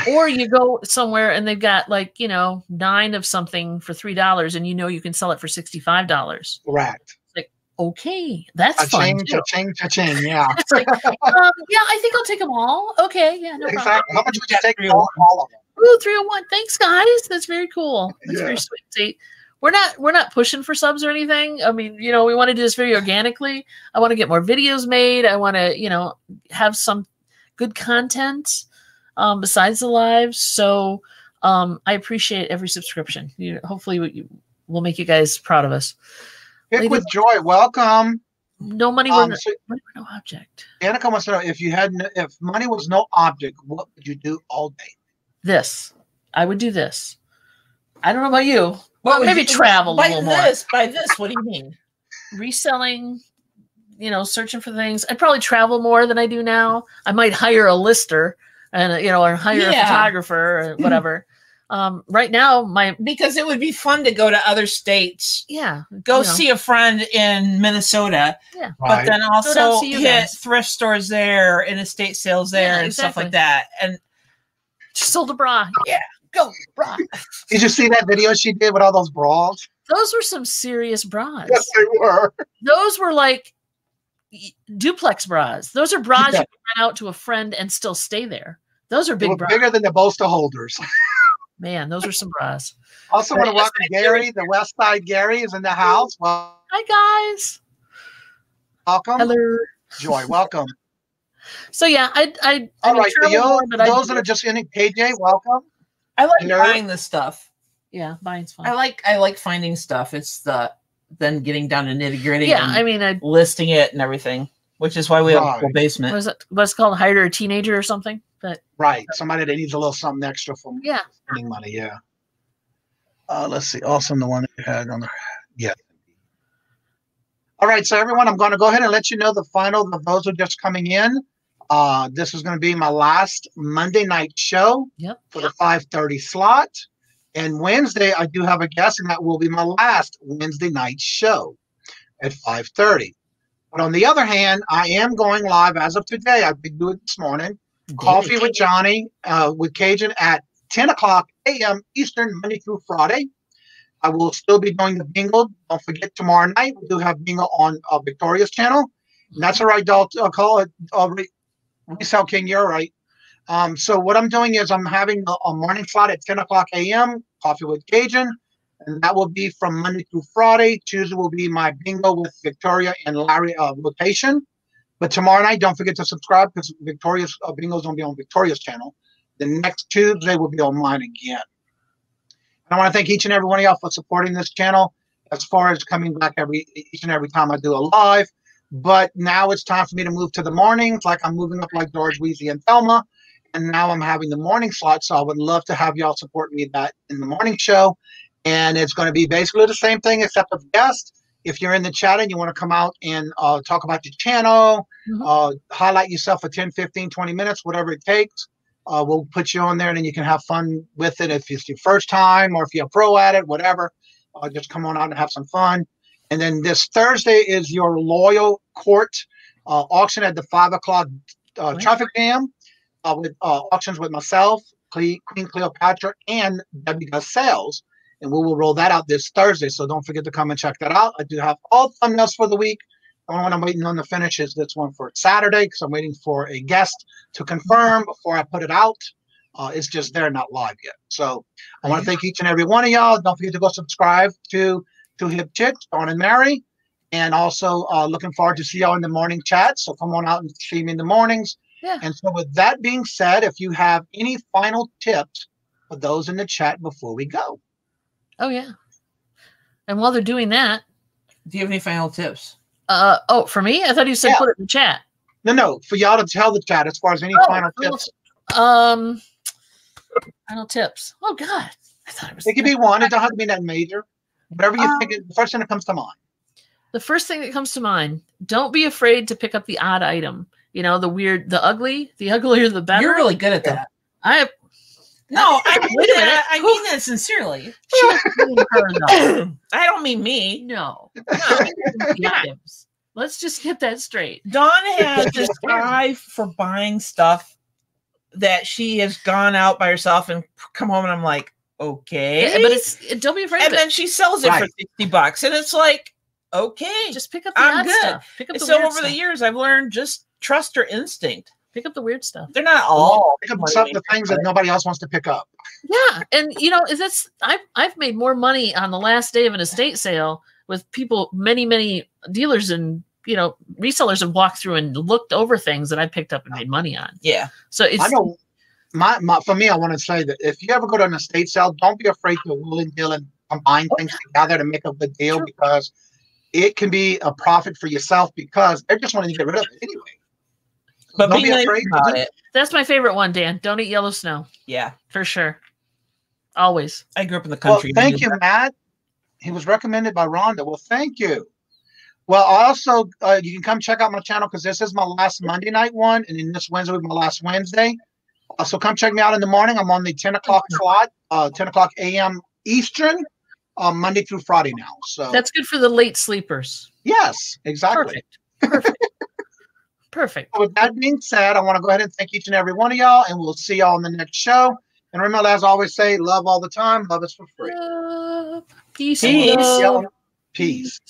A: Or you go somewhere and they've got 9 of something for $3, and you can sell it for $65.
B: Correct.
A: Like, okay, that's fun.
B: Cha-ching, yeah.
A: Like, yeah, I think I'll take them all. Okay, yeah, no problem.
B: Exactly. How much would you take all of them?
A: Ooh, 301. Thanks, guys. That's very cool. That's very sweet. See, we're not pushing for subs or anything. We want to do this very organically. I want to get more videos made. I want to, have some good content. Besides the lives. So I appreciate every subscription. Hopefully we'll make you guys proud of us.
B: Pick with joy. Welcome.
A: No money were no object.
B: Danica wants to know if money was no object, what would you do all day?
A: This. I would do this. I don't know about you. Well, maybe travel a little more.
C: By this, what do you mean?
A: Reselling, searching for things. I'd probably travel more than I do now. I might hire a lister. And or hire a photographer or whatever. Right now,
C: because it would be fun to go to other states.
A: Yeah,
C: go see a friend in Minnesota.
A: Yeah,
C: but then also hit thrift stores there and estate sales there and stuff like that. And
A: she sold a bra.
C: Yeah, go bra.
B: Did you see that video she did with all those bras?
A: Those were some serious bras.
B: Yes, they were.
A: Those were like duplex bras. Those are bras you can rent out to a friend and still stay there. Those are big bras.
B: Bigger than the bolster holders.
A: Man, those are some bras.
B: Also want to welcome Gary. The West Side Gary is in the house. Well,
A: hi guys.
B: Welcome.
A: Hello.
B: Joy, welcome.
A: So yeah,
B: all right. Those that are just in it, KJ, welcome.
C: I like buying this stuff.
A: Yeah, buying's fun.
C: I like finding stuff. It's then getting down to nitty gritty.
A: Yeah,
C: listing it and everything, which is why we have a full basement.
A: What's it called? Hire a teenager or something? But
B: somebody that needs a little something extra from spending money. Yeah. Let's see. Also, the one that you had on there. All right, so everyone, I'm going to go ahead and let you know the final of those who are just coming in. This is going to be my last Monday night show for the 5:30 slot. And Wednesday, I do have a guest, and that will be my last Wednesday night show at 5:30. But on the other hand, I am going live as of today. I've been doing it this morning. Coffee with Johnny with Kajun at 10 o'clock a.m. Eastern, Monday through Friday. I will still be doing the bingo. Don't forget, tomorrow night we do have bingo on Victoria's channel. And that's all right, Dalt. I'll call it Resell King. You're right. So what I'm doing is I'm having a morning slot at 10 o'clock a.m. Coffee with Kajun. And that will be from Monday through Friday. Tuesday will be my bingo with Victoria and Larry rotation. But tomorrow night, don't forget to subscribe because Victoria's bingo is going to be on Victoria's channel. The next Tuesday will be on mine again. And I want to thank each and every one of y'all for supporting this channel as far as coming back each and every time I do a live. But now it's time for me to move to the mornings, like I'm moving up like George, Weezy, and Thelma. And now I'm having the morning slot, so I would love to have y'all support me that in the morning show. And it's going to be basically the same thing except a guest. If you're in the chat and you want to come out and talk about your channel, highlight yourself for 10, 15, 20 minutes, whatever it takes, we'll put you on there and then you can have fun with it. If it's your first time or if you're a pro at it, whatever, just come on out and have some fun. And then this Thursday is your loyal court auction at the 5 o'clock traffic jam with auctions with myself, Queen Cleopatra, and Debbie Does Sales. And we will roll that out this Thursday. So don't forget to come and check that out. I do have all thumbnails for the week. The only one I'm waiting on to finish is this one for Saturday because I'm waiting for a guest to confirm before I put it out. It's just there, not live yet. So I want to thank each and every one of y'all. Don't forget to go subscribe to Two Hip Chicks, Dawn and Mary. And also looking forward to see y'all in the morning chat. So come on out and see me in the mornings. Yeah. And so with that being said, if you have any final tips for those in the chat before we go.
A: Oh, yeah. And while they're doing that.
C: Do you have any final tips?
A: Oh, for me? I thought you said put it in the chat.
B: No. For y'all to tell the chat as far as any final tips.
A: Final tips. Oh, God. I thought
B: it could be one. It don't have to be that major. Whatever you think, the first thing that comes to mind.
A: The first thing that comes to mind, don't be afraid to pick up the odd item. You know, the weird, the ugly, the uglier, the better.
C: You're really good at that.
A: I
C: mean that sincerely. I don't mean me.
A: No. Let's just get that straight.
C: Dawn has this drive for buying stuff that she has gone out by herself and come home and I'm like, okay.
A: But don't be afraid.
C: And then she sells it for $60 and it's like, okay.
A: Just pick up the odd stuff. Pick up the
C: weird stuff. The years I've learned just trust her instinct.
A: Pick up the weird stuff.
C: They're not all
B: pick up the things that nobody else wants to pick up.
A: Yeah, and you know, I've made more money on the last day of an estate sale with people, many dealers and resellers have walked through and looked over things that I picked up and made money on.
C: Yeah.
A: So it's
B: I know for me, I want to say that if you ever go to an estate sale, don't be afraid to wheel and deal and combine things together to make a good deal because it can be a profit for yourself because they're just wanting to get rid of it anyway.
C: But don't be afraid about it.
A: That's my favorite one, Dan. Don't eat yellow snow.
C: Yeah.
A: For sure. Always.
C: I grew up in the country.
B: Well, thank you, Matt. He was recommended by Rhonda. Well, thank you. Well, also, you can come check out my channel because this is my last Monday night one, and then this Wednesday will be my last Wednesday. So come check me out in the morning. I'm on the 10 o'clock slot, 10 o'clock a.m. Eastern, Monday through Friday now. So
A: that's good for the late sleepers.
B: Yes, exactly.
A: Perfect. Perfect.
B: With that being said, I want to go ahead and thank each and every one of y'all, and we'll see y'all in the next show. And remember, as I always say, love all the time. Love is for free.
A: Love. Peace.
B: Peace. Peace.